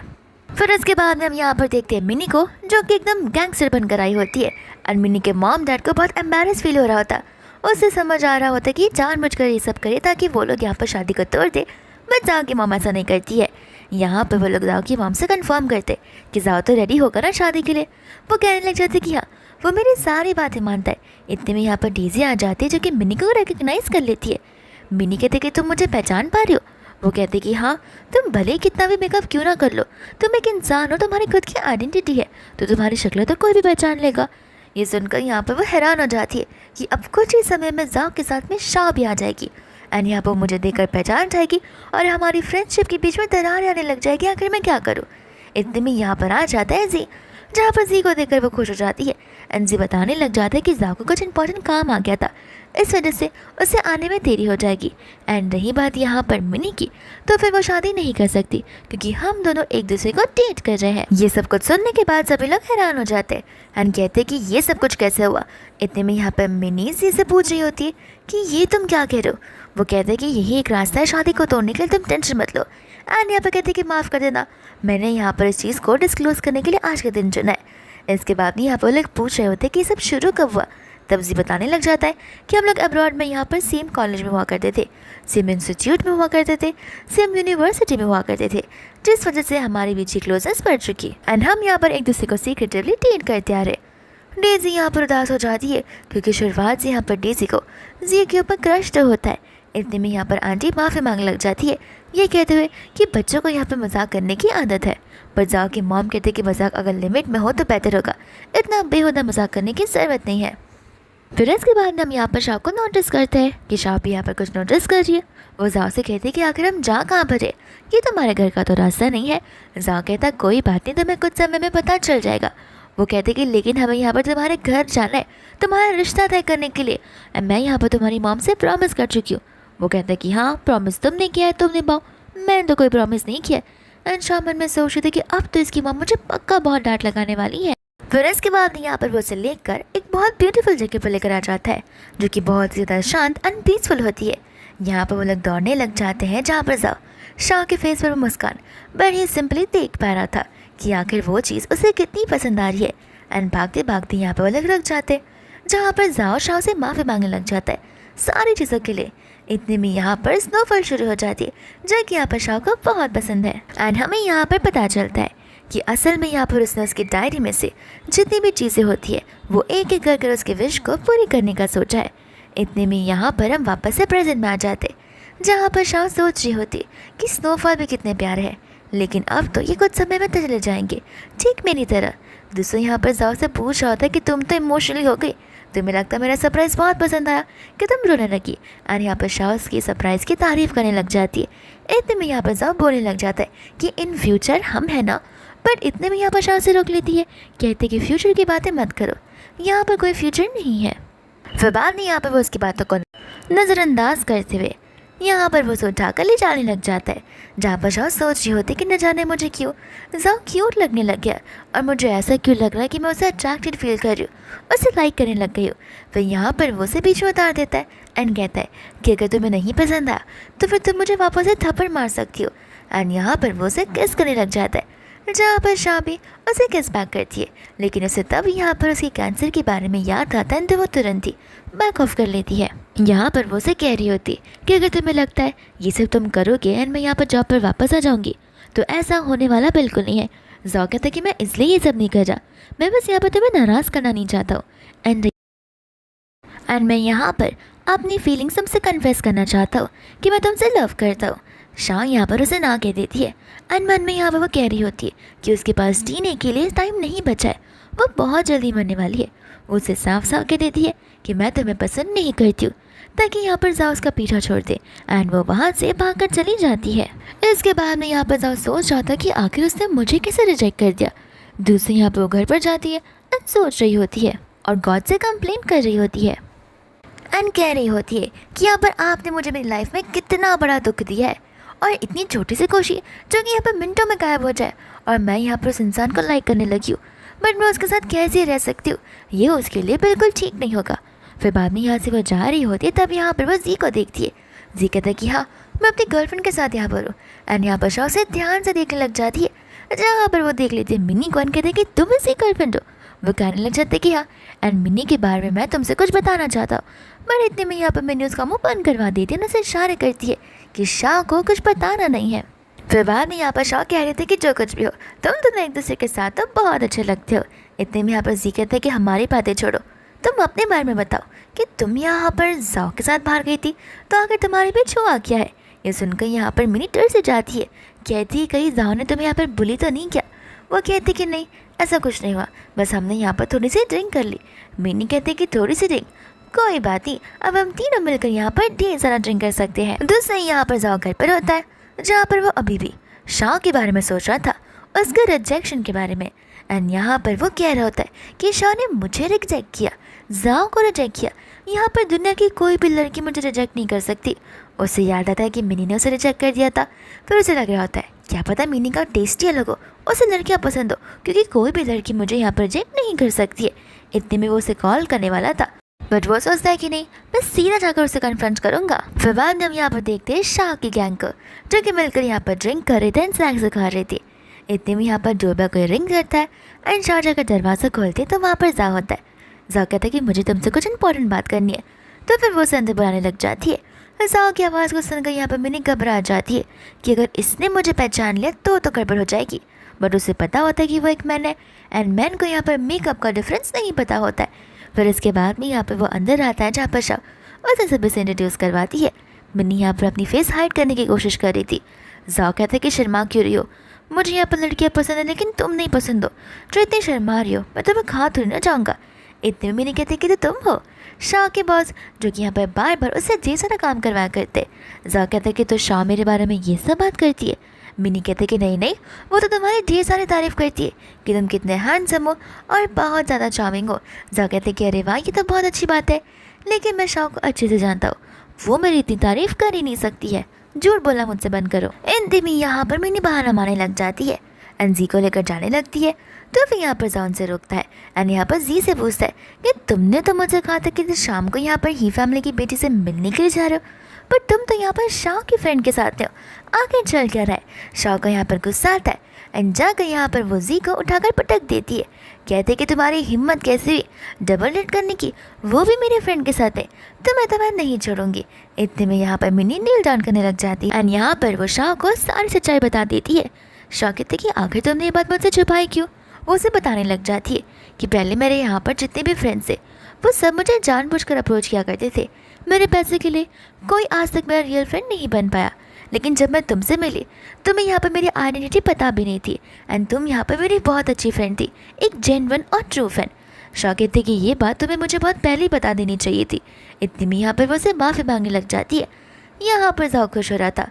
A: फिर उसके बाद में हम यहाँ पर देखते हैं मिनी को, जो कि एकदम गैंगस्टर बनकर आई होती है। और मिनी के मॉम डैड को बहुत एम्बैरस फील हो रहा होता। उससे समझ आ रहा होता कि जानबूझकर ये सब करे ताकि वो लोग यहाँ पर शादी को तोड़ दे। बट जाओ की मॉम ऐसा नहीं करती है। यहाँ पर वो लोग जाओ की मॉम से कंफर्म करते कि जाओ तो रेडी होगा ना शादी के लिए। वो कहने लग जाते कि हाँ वो मेरी सारी बातें मानता है। इतने में यहाँ पर डेज़ी आ जाती है जो कि मिनी को रिकग्नाइज़ कर लेती है। मिनी कहते कि तुम मुझे पहचान पा रही हो। वो कहते कि हाँ, तुम भले कितना भी मेकअप क्यों ना कर लो, तुम एक इंसान हो, तुम्हारी खुद की आइडेंटिटी है, तो तुम्हारी शक्ल तो कोई भी पहचान लेगा। ये सुनकर यहाँ पर वो हैरान हो जाती है कि अब कुछ ही समय में जाओ के साथ में शाह भी आ जाएगी एंड यहाँ पर मुझे देखकर पहचान जाएगी और हमारी फ्रेंडशिप के बीच में दरार आने लग जाएगी। आखिर मैं क्या करूँ। इतने में यहाँ पर आ जाता है जी, जहाँ पर जी को देखकर वो खुश हो जाती है एंड जी बताने लग जाता है कि जाओ को कुछ इंपॉर्टेंट काम आ गया था, इस वजह से उसे आने में देरी हो जाएगी। एंड रही बात यहाँ पर मिनी की, तो फिर वो शादी नहीं कर सकती क्योंकि हम दोनों एक दूसरे को डेट कर रहे हैं। ये सब कुछ सुनने के बाद सभी लोग हैरान हो जाते हैं एंड कहते हैं कि ये सब कुछ कैसे हुआ। इतने में यहाँ पर मिनी जी से पूछ रही होती है कि ये तुम क्या कह रहे हो। वो कहते हैं कि यही एक रास्ता है शादी को तोड़ने के लिए, तुम टेंशन मत लो। एंड यहाँ पर कहते हैं कि माफ़ कर देना, मैंने यहाँ पर इस चीज़ को डिस्क्लोज़ करने के लिए आज के दिन चुना है। इसके बाद यहाँ पर लोग पूछ रहे होते कि ये सब शुरू कब हुआ। तब जी बताने लग जाता है कि हम लोग अब्रॉड में यहाँ पर सेम कॉलेज में हुआ करते थे, सेम इंस्टीट्यूट में हुआ करते थे, सेम यूनिवर्सिटी में हुआ करते थे, जिस वजह से हमारी बीच की क्लोजनेस बढ़ चुकी एंड हम यहाँ पर एक दूसरे को सीक्रेटिवली डेट करते आ रहे। डेज़ी यहाँ पर उदास हो जाती है क्योंकि शुरुआत से यहाँ पर डेज़ी को जी के ऊपर क्रश तो होता है। इतने में यहाँ पर आंटी माफ़ी मांगने लग जाती है, ये कहते हुए कि बच्चों को यहाँ पर मजाक करने की आदत है। पर जाओ की मॉम कहते कि मजाक अगर लिमिट में हो तो बेहतर होगा, इतना बेहुदा मजाक करने की ज़रूरत नहीं है। फिर इसके बाद हम यहाँ पर शाह को नोटिस करते हैं कि शाह भी यहाँ पर कुछ नोटिस कर रही है। वो जाओ से कहती है कि आखिर हम जा कहाँ पर है, ये तुम्हारे घर का तो रास्ता नहीं है। जाओ कहता कोई बात नहीं, तुम्हें कुछ समय में पता चल जाएगा। वो कहते कि लेकिन हमें यहाँ पर तुम्हारे घर जाना है, तुम्हारा रिश्ता तय करने के लिए। मैं यहाँ पर तुम्हारी मॉम से प्रॉमिस कर चुकी हूँ। वो कहता है कि हाँ प्रॉमिस तुमने किया है, तुम निभाओ, मैंने तो कोई प्रॉमिस नहीं किया। एंड शाह मन में सोच रही थी कि अब तो इसकी मॉम मुझे पक्का बहुत डांट लगाने वाली है। फिर इसके बाद यहाँ पर वो उसे लेकर एक बहुत ब्यूटीफुल जगह पर लेकर आ जाता है जो कि बहुत ज़्यादा शांत एंड पीसफुल होती है। यहाँ पर वो लोग दौड़ने लग जाते हैं जहाँ पर जाओ शाह के फेस पर मुस्कान बड़ी सिंपली देख पा रहा था कि आखिर वो चीज़ उसे कितनी पसंद आ रही है। एंड भागते भागते यहाँ पर वो लोग रुक जाते जहाँ पर जाओ शाह से माफ़ी मांगने लग जाता है सारी चीज़ों के लिए। इतने में यहाँ पर स्नोफॉल शुरू हो जाती है जो कि यहाँ पर शाह को बहुत पसंद है। एंड हमें यहाँ पर पता चलता है कि असल में यहाँ पर उसने उसकी डायरी में से जितनी भी चीज़ें होती है वो एक एक कर उसके विश को पूरी करने का सोचा है। इतने में यहाँ पर हम वापस से प्रेजेंट में आ जाते जहाँ पर शाह सोच रही होती कि स्नोफॉल भी कितने प्यारे हैं, लेकिन अब तो ये कुछ समय में चले जाएंगे ठीक मेरी तरह। दूसरों यहाँ पर जाओ से पूछ रहा होता है कि तुम तो इमोशनली हो गई, तुम्हें लगता मेरा सरप्राइज़ बहुत पसंद आया कि तुम रोने लगी। और यहाँ पर शाह उसकी सरप्राइज़ की तारीफ़ करने लग जाती है। इतने में यहाँ पर जाओ बोलने लग जाता है कि इन फ्यूचर हम है ना। बट इतने में यहाँ पर शाह से रोक लेती है, कहते कि फ्यूचर की बातें मत करो, यहाँ पर कोई फ्यूचर नहीं है। फिर बाद में यहाँ पर वो उसकी बातों को नज़रअंदाज करते हुए यहाँ पर वो उसे उठाकर ले जाने लग जाता है जहाँ पर शाह सोच रही होती कि न जाने मुझे क्यों जाओ क्यूट लगने लग गया और मुझे ऐसा क्यों लग रहा है कि मैं उसे अट्रैक्टेड फील कर रही हूँ, उसे लाइक करने लग गई हूँ। फिर यहाँ पर वो उसे बीच में उतार देता है एंड कहता है कि अगर तुम्हें नहीं पसंद आया तो फिर तुम मुझे वापस से थप्पड़ मार सकती हो। एंड यहाँ पर वो उसे किस करने लग जाता है जहाँ पर शाह भी उसे किस बैक करती है, लेकिन उसे तब यहाँ पर उसके कैंसर के बारे में याद आता है तो वो तुरंत ही बैक ऑफ कर लेती है। यहाँ पर वो उसे कह रही होती कि अगर तुम्हें लगता है ये सब तुम करोगे एंड मैं यहाँ पर जॉब पर वापस आ जाऊँगी तो ऐसा होने वाला बिल्कुल नहीं है। जाओ कहता कि मैं इसलिए ये सब नहीं कर रहा, मैं बस यहाँ पर तुम्हें नाराज़ करना नहीं चाहता हूँ। एंड मैं यहाँ पर अपनी फीलिंग्स तुमसे कन्फेस करना चाहता हूँ कि मैं तुमसे लव करता हूँ। शाह यहाँ पर उसे ना कह देती है एंड मन में यहाँ पर वो कह रही होती है कि उसके पास जीने के लिए टाइम नहीं बचा है, वो बहुत जल्दी मरने वाली है। उसे साफ साफ कह देती है कि मैं तुम्हें पसंद नहीं करती हूँ, ताकि यहाँ पर जाओ उसका पीछा छोड़ दे एंड वो वहाँ से भागकर चली जाती है। इसके बाद में यहाँ पर जाओ सोच रहा था कि आखिर उसने मुझे कैसे रिजेक्ट कर दिया। दूसरी यहाँ पर वो घर पर जाती है एंड सोच रही होती है और गॉड से कंप्लेन कर रही होती है एंड कह रही होती है कि यहाँ पर आपने मुझे मेरी लाइफ में कितना बड़ा दुख दिया है और इतनी छोटी सी कोशिश जो कि यहाँ पर मिनटों में गायब हो जाए और मैं यहाँ पर उस इंसान को लाइक करने लगी हूँ, बट मैं उसके साथ कैसे रह सकती हूँ, ये उसके लिए बिल्कुल ठीक नहीं होगा। फिर बाद में यहाँ से वो जा रही होती है, तब यहाँ पर वो जी को देखती है। जी कहता है कि हाँ मैं अपनी गर्लफ्रेंड के साथ यहाँ पर हूँ एंड यहाँ पर शॉ से ध्यान से देखने लग जाती है। जहाँ पर वो देख लेती है मिनी को एंड कहते हैं कि तुम इसकी गर्लफ्रेंड हो। वो कहने लग जाते कि हाँ एंड मिनी के बारे में मैं तुमसे कुछ बताना चाहता हूँ, बट इतने में यहाँ पर मिनी उसका मुँह बंद करवा देती है ना, उसे इशारे करती है कि शाह को कुछ बताना नहीं है। फिर बाद में यहाँ पर शॉ कह रहे थे कि जो कुछ भी हो तुम दोनों एक दूसरे के साथ तो बहुत अच्छे लगते हो। इतने में यहाँ पर जी कहते हैं कि हमारी बातें छोड़ो, तुम अपने बारे में बताओ कि तुम यहाँ पर जाओ के साथ बाहर गई थी तो आखिर तुम्हारे पीछे हुआ क्या है। ये सुनकर यहाँ पर मिनी डर से जाती है, कहती है कहीं जाओ ने तुम्हें यहाँ पर बुली तो नहीं किया। वो कहती कि नहीं ऐसा कुछ नहीं हुआ, बस हमने यहाँ पर थोड़ी सी ड्रिंक कर ली। मिनी कहते कि थोड़ी सी ड्रिंक कोई बात नहीं, अब हम तीनों मिलकर यहाँ पर ढेर सारा ड्रिंक कर सकते हैं। दूसरा यहाँ पर जाओ घर पर होता है, जहाँ पर वो अभी भी शाह के बारे में सोच रहा था, उसके रिजेक्शन के बारे में। एंड यहाँ पर वो कह रहा होता है कि शाह ने मुझे रिजेक्ट किया, जाओ को रिजेक्ट किया, यहाँ पर दुनिया की कोई भी लड़की मुझे रिजेक्ट नहीं कर सकती। उसे याद आता है कि मिनी ने उसे रिजेक्ट कर दिया था। फिर उसे लग रहा होता है क्या पता मिनी का टेस्ट ही अलग हो, उसे लड़कियाँ पसंद हो, क्योंकि कोई भी लड़की मुझे यहाँ पर रिजेक्ट नहीं कर सकती है। इतने में वो उसे कॉल करने वाला था, बट वो सोचता है कि नहीं मैं सीधा जाकर उसे कन्फ्रंट करूंगा। फिर बाद में हम यहाँ पर देखते हैं शाह की गैंग को, जो कि मिलकर यहाँ पर ड्रिंक कर रहे थे एंड स्नैक्स खा रहे थे। इतने में यहाँ पर डोरबेल को रिंग करता है एंड शाह जाकर दरवाज़ा खोलते तो वहाँ पर जा होता है। जा कहता है कि मुझे तुमसे कुछ इंपॉर्टेंट बात करनी है। तो फिर वो उसे अंदर बुलाने लग जाती है। जाओ की आवाज़ को सुनकर यहाँ पर मिनी घबरा जाती है कि अगर इसने मुझे पहचान लिया तो गड़बड़ हो जाएगी। बट उसे पता होता है कि वो एक मैन है एंड मैन को यहाँ पर मेकअप का डिफरेंस नहीं पता होता है। फिर इसके बाद में यहाँ पर वो अंदर आता है, जहाँ पर शाह उसे सभी से इंट्रोड्यूस करवाती है। मिनी यहाँ पर अपनी फेस हाइड करने की कोशिश कर रही थी। जाओ कहता है कि शर्मा क्यों रही हो, मुझे यहाँ पर लड़कियाँ पसंद है लेकिन तुम नहीं पसंद हो, जो इतनी शर्मा रही हो, मैं तुम्हें खा थोड़ी ना जाऊँगा। इतने में मिनी कहते कि तो तुम हो शाह के बॉस, जो कि यहाँ पर बार बार उससे ढेर सारा काम करवाया करते। जाओ कहता है कि तो शाह मेरे बारे में ये सब बात करती है। मिनी कहते कि नहीं नहीं, वो तो तुम्हारी ढेर सारी तारीफ़ करती है कि तुम कितने हैंडसम हो और बहुत ज़्यादा चार्मिंग हो। जाओ कहते कि अरे वाह ये तो बहुत अच्छी बात है, लेकिन मैं शाह को अच्छे से जानता हूँ, वो मेरी इतनी तारीफ़ कर ही नहीं सकती है, झूठ बोला मुझसे बंद करो। इन में यहाँ पर मिनी बहाना मारने लग जाती है एंड जी को लेकर जाने लगती है। तो फिर यहाँ पर जाउन से रोकता है एंड यहाँ पर जी से पूछता है कि तुमने तो मुझे कहा था कि शाम को यहाँ पर ही फैमिली की बेटी से मिलने के लिए जा रहे हो, पर तुम तो यहाँ पर शाह की फ्रेंड के साथ हो, आखिर चल क्या रहा है। शाह को यहाँ पर गुस्सा आता है एंड जाकर यहाँ पर वो जी को उठाकर पटक देती है। कहते कि तुम्हारी हिम्मत कैसे हुई डबल डेट करने की, वो भी मेरे फ्रेंड के साथ है, तो मैं तुम्हें नहीं छोड़ूंगी। इतने में यहाँ पर मिनी नील डाउन करने लग जाती है एंड यहाँ पर वो शाह को सारी सच्चाई बता देती है। शाह कहते कि आखिर तुमने ये बात मुझसे छुपाई क्यों। वो उसे बताने लग जाती है कि पहले मेरे यहाँ पर जितने भी फ्रेंड्स थे वो सब मुझे जानबूझकर अप्रोच किया करते थे मेरे पैसे के लिए, कोई आज तक मेरा रियल फ्रेंड नहीं बन पाया। लेकिन जब मैं तुमसे मिली तुम्हें यहाँ पर मेरी आइडेंटिटी पता भी नहीं थी एंड तुम यहाँ पर मेरी बहुत अच्छी फ्रेंड थी, एक जेन्युइन और ट्रू फ्रेंड। शाह कहते कि ये बात तुम्हें मुझे बहुत पहले ही बता देनी चाहिए थी। इतनी में यहाँ पर वो उसे माफ़ी मांगने लग जाती है। यहाँ पर जाओ खुश हो रहा था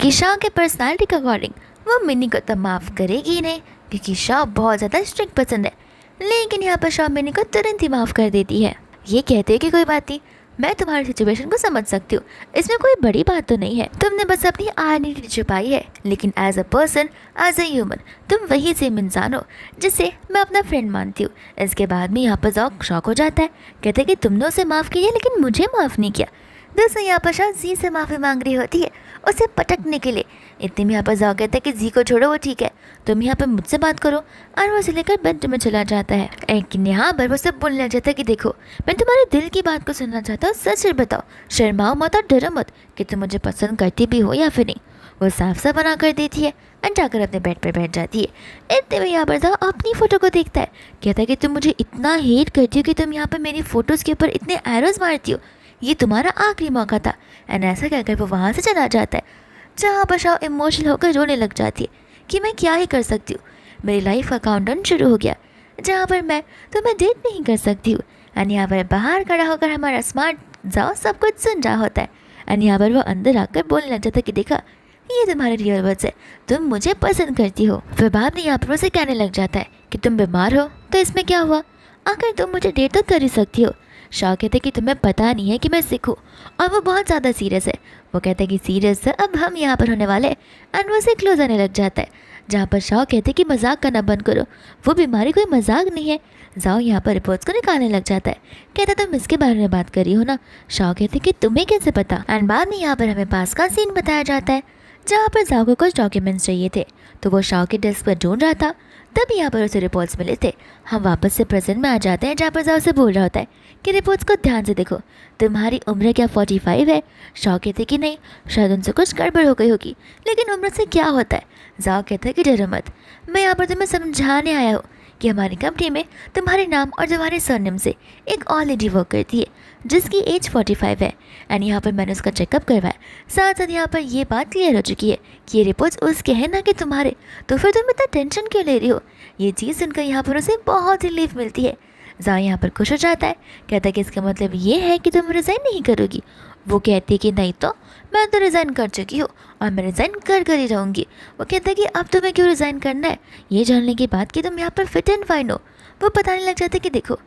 A: कि शाह के पर्सनैलिटी के अकॉर्डिंग वो मिनी को तो माफ़ करेगी ही नहीं, क्योंकि शाह बहुत ज़्यादा स्ट्रिक्ट पसंद है। लेकिन यहाँ पर शाह मिनी को तुरंत ही माफ़ कर देती है। ये कहते हैं कि कोई बात नहीं, मैं तुम्हारी सिचुएशन को समझ सकती हूँ, इसमें कोई बड़ी बात तो नहीं है, तुमने बस अपनी आइडेंटिटी छुपाई है, लेकिन as a person, as a human तुम वही सेम इंसान हो जिसे मैं अपना फ्रेंड मानती हूँ। इसके बाद में यहाँ पर जाओ शॉक हो जाता है, कहते हैं कि तुमने उसे माफ़ किया लेकिन मुझे माफ़ नहीं किया। दोस्तों यहाँ पर शाह जी से माफ़ी मांग रही होती है उसे पटकने के लिए। इतने में यहाँ पर जाओ कहता है कि जी को छोड़ो, वो ठीक है, तुम यहाँ पर मुझसे बात करो, और वो उसे लेकर बेडरूम में चला जाता है। लेकिन यहाँ पर वो सब बोलने लग जाता है कि देखो मैं तुम्हारे दिल की बात को सुनना चाहता हूँ, सच सच बताओ, शर्माओ मत और डरो मत कि तुम मुझे पसंद करती भी हो या फिर नहीं। वो साफ साफ बना कर देती है एंड जाकर अपने बेड पर बैठ जाती है। इतने में यहाँ पर जाओ अपनी फ़ोटो को देखता है, कहता है कि तुम मुझे इतना हेट करती हो कि तुम यहाँ पर मेरी फ़ोटोज़ के ऊपर इतने एरोज़ मारती हो, ये तुम्हारा आखिरी मौका था। एंड ऐसा कहकर वो वहाँ से चला जाता है, जहाँ पर शाह इमोशनल होकर रोने लग जाती है कि मैं क्या ही कर सकती हूँ, मेरी लाइफ का काउंटडाउन शुरू हो गया जहाँ पर मैं तुम्हें डेट नहीं कर सकती हूँ। एंड यहाँ पर बाहर खड़ा होकर हमारा स्मार्ट जाओ सब कुछ सुन रहा होता है एंड यहाँ पर वो अंदर आकर बोलने लग जाता है कि देखा ये तुम्हारे रियल वर्ड्स है, तुम मुझे पसंद करती हो। फिर बाद में यहाँ पर उसे कहने लग जाता है कि तुम बीमार हो तो इसमें क्या हुआ, आखिर तुम मुझे डेट तो कर ही सकती हो। शाह कहते कि तुम्हें पता नहीं है कि मैं सिख हूँ, और वो बहुत ज़्यादा सीरियस है। वो कहते हैं कि सीरियस है, अब हम यहाँ पर होने वाले। एंड वो उसे क्लोज आने लग जाता है, जहाँ पर शाह कहते कि मजाक करना बंद करो, वो बीमारी कोई मजाक नहीं है। जाओ यहाँ पर रिपोर्ट्स को निकालने लग जाता है, कहता तुम इसके बारे में बात कर रही हो ना। शाह कहते कि तुम्हें कैसे पता। एंड बाद में यहाँ पर हमें पास का सीन बताया जाता है, जहाँ पर जाओ को कुछ डॉक्यूमेंट्स चाहिए थे, तो वो शाह के डेस्क पर ढूंढ रहा था। तभी यहाँ पर उसे रिपोर्ट्स मिले थे। हम वापस से प्रेजेंट में आ जाते हैं, जहाँ पर जाओ से बोल रहा होता है कि रिपोर्ट्स को ध्यान से देखो, तुम्हारी उम्र क्या 45 है। शाह कहते कि नहीं, शायद उनसे कुछ गड़बड़ हो गई होगी, लेकिन उम्र से क्या होता है। जाओ कहता है कि डरो मत, मैं यहाँ पर तुम्हें समझाने आया हूँ कि हमारी कंपनी में तुम्हारे नाम और तुम्हारे सरनेम से एक और लेडी वर्क करती है जिसकी एज 45 है। एंड यहाँ पर मैंने उसका चेकअप करवाया, साथ साथ यहाँ पर ये बात क्लियर हो चुकी है कि ये रिपोर्ट्स उसके हैं ना कि तुम्हारे, तो फिर तुम इतना टेंशन क्यों ले रही हो। ये चीज़ सुनकर यहाँ पर उसे बहुत रिलीफ मिलती है। जाओ यहाँ पर खुश हो जाता है, कहता है कि इसका मतलब ये है कि तुम रिज़ाइन नहीं करोगी। वो कहती है कि नहीं तो मैं तो रिज़ाइन कर चुकी हूँ और मैं रिज़ाइन कर ही रहूँगी। वो कहता है कि अब तुम्हें क्यों रिज़ाइन करना है, ये जानने के बाद कि तुम यहाँ पर फिट एंड फाइन हो। वो बताने लग जाता है कि देखो,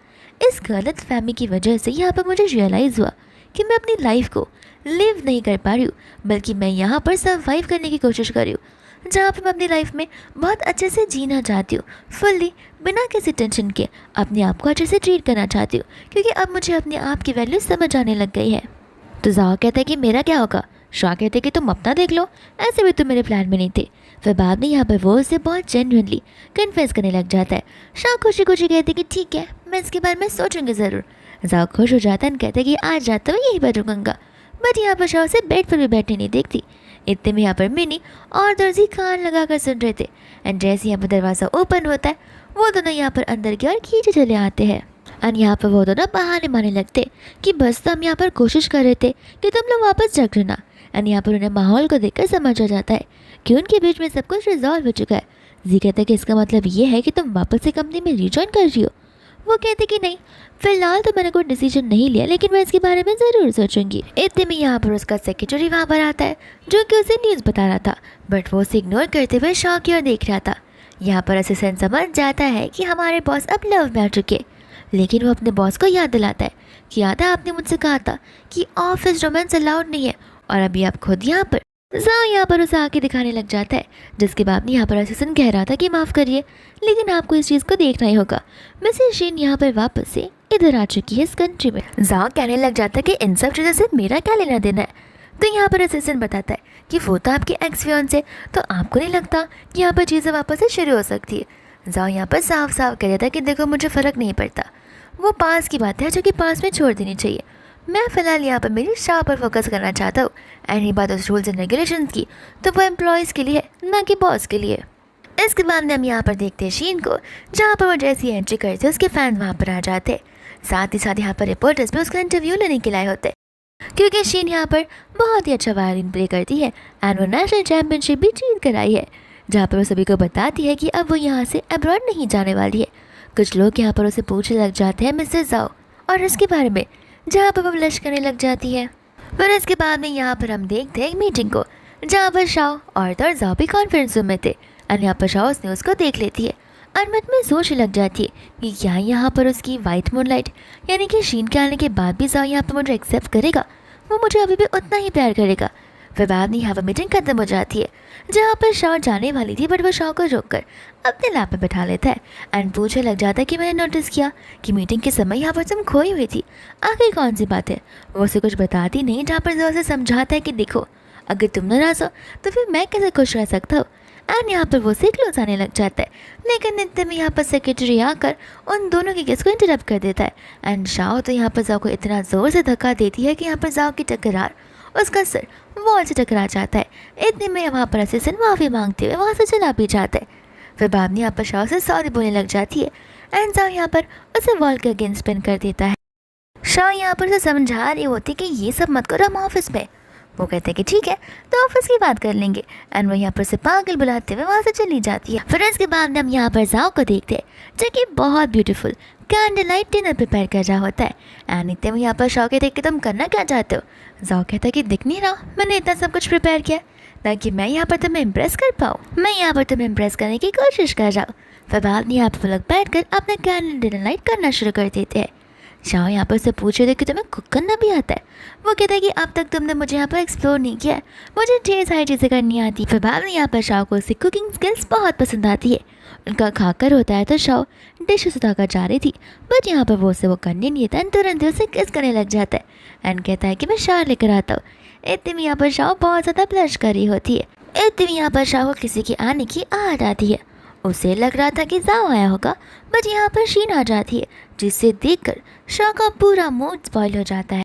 A: इस गलत फहमी की वजह से यहाँ पर मुझे रियलाइज़ हुआ कि मैं अपनी लाइफ को लिव नहीं कर पा रही हूँ, बल्कि मैं यहाँ पर सर्वाइव करने की कोशिश कर रही हूँ, जहाँ पर मैं अपनी लाइफ में बहुत अच्छे से जीना चाहती हूँ, फुल्ली बिना किसी टेंशन के अपने आप को अच्छे से ट्रीट करना चाहती हूँ, क्योंकि अब मुझे अपने आप की वैल्यू समझ आने लग गई है। तो जाओ कहता है कि मेरा क्या होगा। शाह कहते हैं कि तुम अपना देख लो, ऐसे भी तुम मेरे प्लान में नहीं थे। फिर बाद में यहाँ पर वो उसे बहुत जेन्युइनली कन्फेस करने लग जाता है। शाह खुशी खुशी कहते कि ठीक है, मैं इसके बारे में सोचूंगी ज़रूर। जाओ खुश हो जाता है, कहते कि आज रात तो मैं यही पर रुकूंगा। बट यहाँ पर शाह उसे बेड पर भी बैठने नहीं देखती। इतने में यहाँ पर मिनी और दर्जी कान लगा कर सुन रहे थे। एंड जैसे यहाँ पर दरवाज़ा ओपन होता है, वो दोनों यहाँ पर अंदर की ओर खींचे चले आते हैं। एंड यहाँ पर वो दोनों बहाने मारने लगते कि बस तो हम यहाँ पर कोशिश कर रहे थे कि तुम लोग वापस जग ना। एंड यहाँ पर उन्हें माहौल को देखकर समझ आ जाता है कि उनके बीच में सब कुछ रिजॉल्व हो चुका है। जी कहते हैं कि इसका मतलब ये है कि तुम वापस से कंपनी में रिजॉइन कर रही हो। वो कहते कि नहीं, फिलहाल तो मैंने कोई डिसीजन नहीं लिया, लेकिन मैं इसके बारे में ज़रूर सोचूंगी। इतने में यहाँ पर उसका सेक्रेटरी वहाँ पर आता है, जो कि उसे न्यूज़ बता रहा था, बट वो उसे इग्नोर करते हुए शॉक की ओर देख रहा था। यहाँ पर असिस्टेंट समझ जाता है कि हमारे बॉस अब लव में आ चुके, लेकिन वो अपने बॉस को याद दिलाता है कि याद है आपने मुझसे कहा था कि ऑफिस रोमांस अलाउड नहीं है, और अभी आप खुद यहाँ पर। जाओ यहाँ पर उसे आके दिखाने लग जाता है, जिसके बाद यहाँ पर असिस्टेंट कह रहा था कि माफ़ करिए, लेकिन आपको इस चीज़ को देखना ही होगा। मिसेस शीन यहाँ पर वापस से इधर आ चुकी है इस कंट्री में। जाओ कहने लग जाता है कि इन सब चीज़ों से मेरा क्या लेना देना है। तो यहाँ पर असिस्टेंट बताता है कि वो तो आपके एक्स फियांसे, तो आपको नहीं लगता कि यहाँ पर चीज़ें वापस से शुरू हो सकती है। जाओ यहाँ पर साफ साफ कह देता है कि देखो मुझे फ़र्क नहीं पड़ता, वो पास की बात है जो कि पास में छोड़ देनी चाहिए। मैं फ़िलहाल यहाँ पर मेरी शाह पर फोकस करना चाहता हूँ। एंड ये बात उस रूल्स एंड रेगुलेशंस की, तो वो एम्प्लॉयज़ के लिए है, ना कि बॉस के लिए। इसके बाद में हम यहाँ पर देखते हैं शीन को, जहाँ पर वो जैसी एंट्री करते उसके फैन वहाँ पर आ जाते। साथ ही साथ यहाँ पर रिपोर्टर्स भी उसका इंटरव्यू लेने के लाए होते, क्योंकि शीन यहाँ पर बहुत ही अच्छा वायलिन प्ले करती है एंड वो नेशनल चैम्पियनशिप भी जीत कर आई है, जहाँ पर वो सभी को बताती है कि अब वो यहाँ से अब्रॉड नहीं जाने वाली है। कुछ लोग यहाँ पर उसे पूछने लग जाते हैं मिस्टर जाओ और इसके बारे में, जहाँ पर वो ब्लश करने लग जाती है। फिर इसके बाद में यहाँ पर हम देखते हैं एक मीटिंग को, जहाँ पर शाह और जाओ भी कॉन्फ्रेंस रूम में थे। एंड यहाँ पर शाह उस न्यूज़ को देख लेती है और मन में सोचने लग जाती है कि क्या यहाँ पर उसकी वाइट मूनलाइट यानी कि शीन के आने के बाद भी जाओ यहाँ पर मुझे एक्सेप्ट करेगा, वो मुझे अभी भी उतना ही प्यार करेगा। फिर बाद में यहाँ पर मीटिंग खत्म हो जाती है, जहाँ पर शाह जाने वाली थी, बट वो शाह को रोककर अपने लैप पे बैठा लेता है एंड पूछने लग जाता है कि मैंने नोटिस किया कि मीटिंग के समय यहाँ पर तुम खोई हुई थी, आखिर कौन सी बात है। वो उसे कुछ बताती नहीं, जहाँ पर जोर से समझाता है कि देखो अगर तुम नाराज़ हो तो फिर मैं कैसे खुश रह सकता हूँ। एंड यहाँ पर वो से क्लोज आने लग जाता है, लेकिन इतने में यहाँ पर सेक्रेटरी आकर उन दोनों की केस को इंटरप्ट कर देता है। एंड शाह तो यहाँ पर जाओ को इतना ज़ोर से धक्का देती है कि यहाँ पर जाओ की टकरार उसका सर वॉल से टकरा जाता है। इतने में वहाँ पर असिस्टेंट माफ़ी मांगते हुए वहाँ से चला भी जाता है। फिर बाद में यहाँ पर शाह से सॉरी बोलने लग जाती है एंड जाओ यहाँ पर उसे वॉल के अगेंस्ट पिन कर देता है। शाह यहाँ पर उसे समझा रही होती कि ये सब मत करो हम ऑफिस में। वो कहते हैं कि ठीक है तो ऑफिस की बात कर लेंगे। एंड वो यहाँ पर से पागल बुलाते हुए वहाँ से चली जाती है। फिर इसके बाद हम यहाँ पर जाओ को देखते हैं, जो कि बहुत beautiful candle light dinner prepare कर रहा होता है। एंड इतने में यहाँ पर शाह कहते हैं कि तुम करना क्या चाहते हो। जाओ कहता है कि दिख नहीं रहा, मैंने इतना सब कुछ प्रिपेयर किया, ताकि मैं यहाँ पर तुम्हें इम्प्रेस कर पाऊँ। मैं यहाँ पर तुम्हें इम्प्रेस करने की कोशिश कर रहा हूँ। फिर बाद में यहाँ पर वो लोग बैठ कर अपना कैंडल डिनर नाइट करना शुरू कर देते हैं। शाओ यहाँ पर से पूछ रहे थे कि तुम्हें कुक करना भी आता है। वो कहता है कि अब तक तुमने मुझे यहाँ पर एक्सप्लोर नहीं किया है, मुझे ढेर सारी चीज़ें करनी आती। फिर बाद में यहाँ पर शाओ को उसकी कुकिंग स्किल्स बहुत पसंद आती है। उनका खाकर होता है तो शाओ डिश उतारकर जा रही थी, बट यहाँ पर वो उसे वो करने नहीं देता, तुरंत उसे किस करने लग जाता है एंड कहता है कि मैं शावर लेकर आता हूँ। इतने में यहाँ पर शाओ बहुत ज़्यादा ब्लश कर रही होती है। इतने में यहाँ पर शाओ को किसी के आने की आहट आती है। उसे लग रहा था कि जाओ आया होगा, बट यहाँ पर शीन आ जाती है, जिससे देखकर शाओ का पूरा मूड स्पॉइल हो जाता है।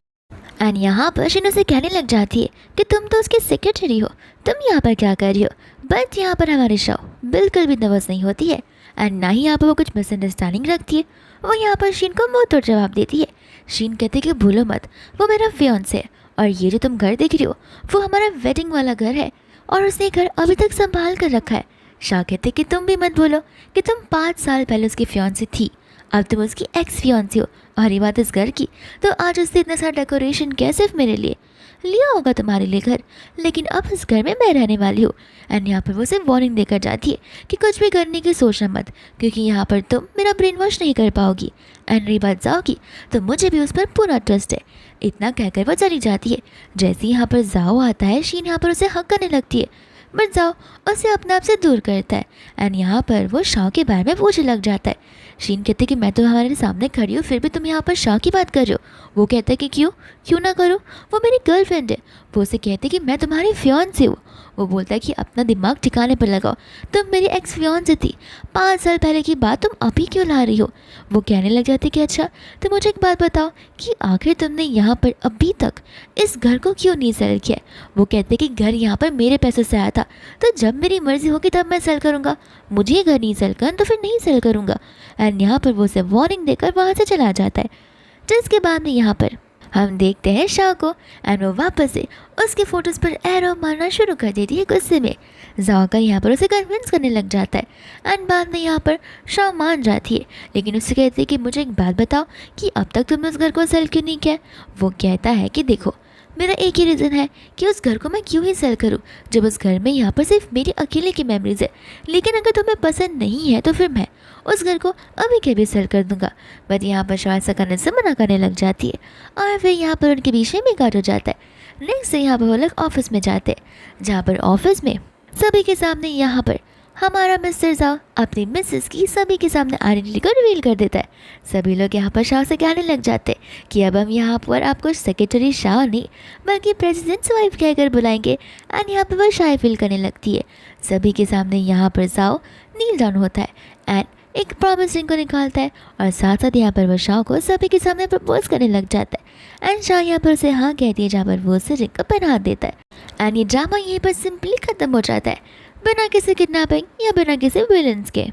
A: एंड यहाँ पर शीन उसे कहने लग जाती है कि तुम तो उसकी सेक्रेटरी हो, तुम यहाँ पर क्या कर रही हो। बट यहाँ पर हमारी शाओ बिल्कुल भी नर्वस नहीं होती है एंड ना ही यहाँ पर वो कुछ मिसअंडरस्टैंडिंग रखती है। वो यहाँ पर शीन को मुँह तोड़ जवाब देती है। शीन कहती है कि भूलो मत, वो मेरा फियांसे है और ये जो तुम घर देख रही हो वो हमारा वेडिंग वाला घर है और उसने घर अभी तक संभाल कर रखा है। शाह कहते कि तुम भी मत बोलो कि तुम 5 साल पहले उसकी फियांसे थी, अब तुम उसकी एक्स फियांसे हो। और ये बात इस घर की, तो आज उसने इतना सारा डेकोरेशन क्या सिर्फ मेरे लिए लिया होगा तुम्हारे लिए घर, लेकिन अब इस घर में मैं रहने वाली हूँ। एंड यहाँ पर वो उसे वार्निंग देकर जाती है कि कुछ भी करने की सोचना मत, क्योंकि यहाँ पर तुम मेरा ब्रेन वॉश नहीं कर पाओगी। एंड रही बात जाओ की, तो मुझे भी उस पर पूरा ट्रस्ट है। इतना कहकर वो चली जाती है। जैसे ही यहाँ पर जाओ आता है, शीन यहाँ पर उसे हक करने लगती है, बट जाओ उसे अपने आप से दूर करता है एंड यहाँ पर वो शाह के बारे में पूछने लग जाता है। शीन कहते कि मैं तो हमारे सामने खड़ी हूँ, फिर भी तुम यहाँ पर शाह की बात कर रहे हो। वो कहता है कि क्यों ना करो, वो मेरी गर्लफ्रेंड है। वो उसे कहते कि मैं तुम्हारी फियांसे हूँ। वो बोलता है कि अपना दिमाग ठिकाने पर लगाओ, तुम मेरी एक्स फियांसे थी, 5 साल पहले की बात तुम अभी क्यों ला रही हो। वो कहने लग जाती कि अच्छा तो मुझे एक बात बताओ कि आखिर तुमने यहाँ पर अभी तक इस घर को क्यों नहीं सेल किया। वो कहते कि घर यहाँ पर मेरे पैसों से आया था, तो जब मेरी मर्ज़ी होगी तब मैं सेल करूँगा, मुझे घर नहीं सेल करना तो फिर नहीं सेल करूँगा। एंड यहाँ पर वो उसे वार्निंग देकर वहाँ से चला जाता है। जिसके बाद में यहाँ पर हम देखते हैं शाह को एंड वो वापस से उसके फोटोज़ पर एरो मारना शुरू कर देती है गुस्से में। जाकर यहाँ पर उसे कन्विंस करने लग जाता है एंड बाद में यहाँ पर शाह मान जाती है, लेकिन उससे कहती है कि मुझे एक बात बताओ कि अब तक तुमने उस घर को सेल क्यों नहीं किया। वो कहता है कि देखो मेरा एक ही रीज़न है कि उस घर को मैं क्यों ही सेल करूं, जब उस घर में यहाँ पर सिर्फ मेरी अकेले की मेमोरीज है। लेकिन अगर तुम्हें पसंद नहीं है तो फिर मैं उस घर को अभी के भी सेल कर दूंगा। बट यहाँ पर शायद ऐसा करने से मना करने लग जाती है और फिर यहाँ पर उनके बीच में गाट हो जाता है। नेक्स्ट से यहाँ पर वो लोग ऑफिस में जाते हैं, जहाँ पर ऑफिस में सभी के सामने यहाँ पर हमारा मिस्टर जाओ अपनी मिसेस की सभी के सामने आइडेंटिटी को रिवील कर देता है। सभी लोग यहाँ पर शाह से कहने लग जाते हैं कि अब हम यहाँ पर आपको सेक्रेटरी शाह नहीं बल्कि प्रेसिडेंट्स वाइफ कहकर बुलाएंगे। एंड यहाँ पर वह शाह फील करने लगती है। सभी के सामने यहाँ पर जाओ नील डाउन होता है एंड एक प्रॉमिस रिंग को निकालता है और साथ साथ यहाँ पर वह शाह को सभी के सामने प्रपोज करने लग जाता है। एंड शाह यहाँ पर उसे हाँ कहती है, जहाँ पर वो उसे रिंग को पहना देता है। एंड ये ड्रामा यहीं पर सिंपली ख़त्म हो जाता है, बिना किसी किडनैपिंग या बिना किसी विलेंस के।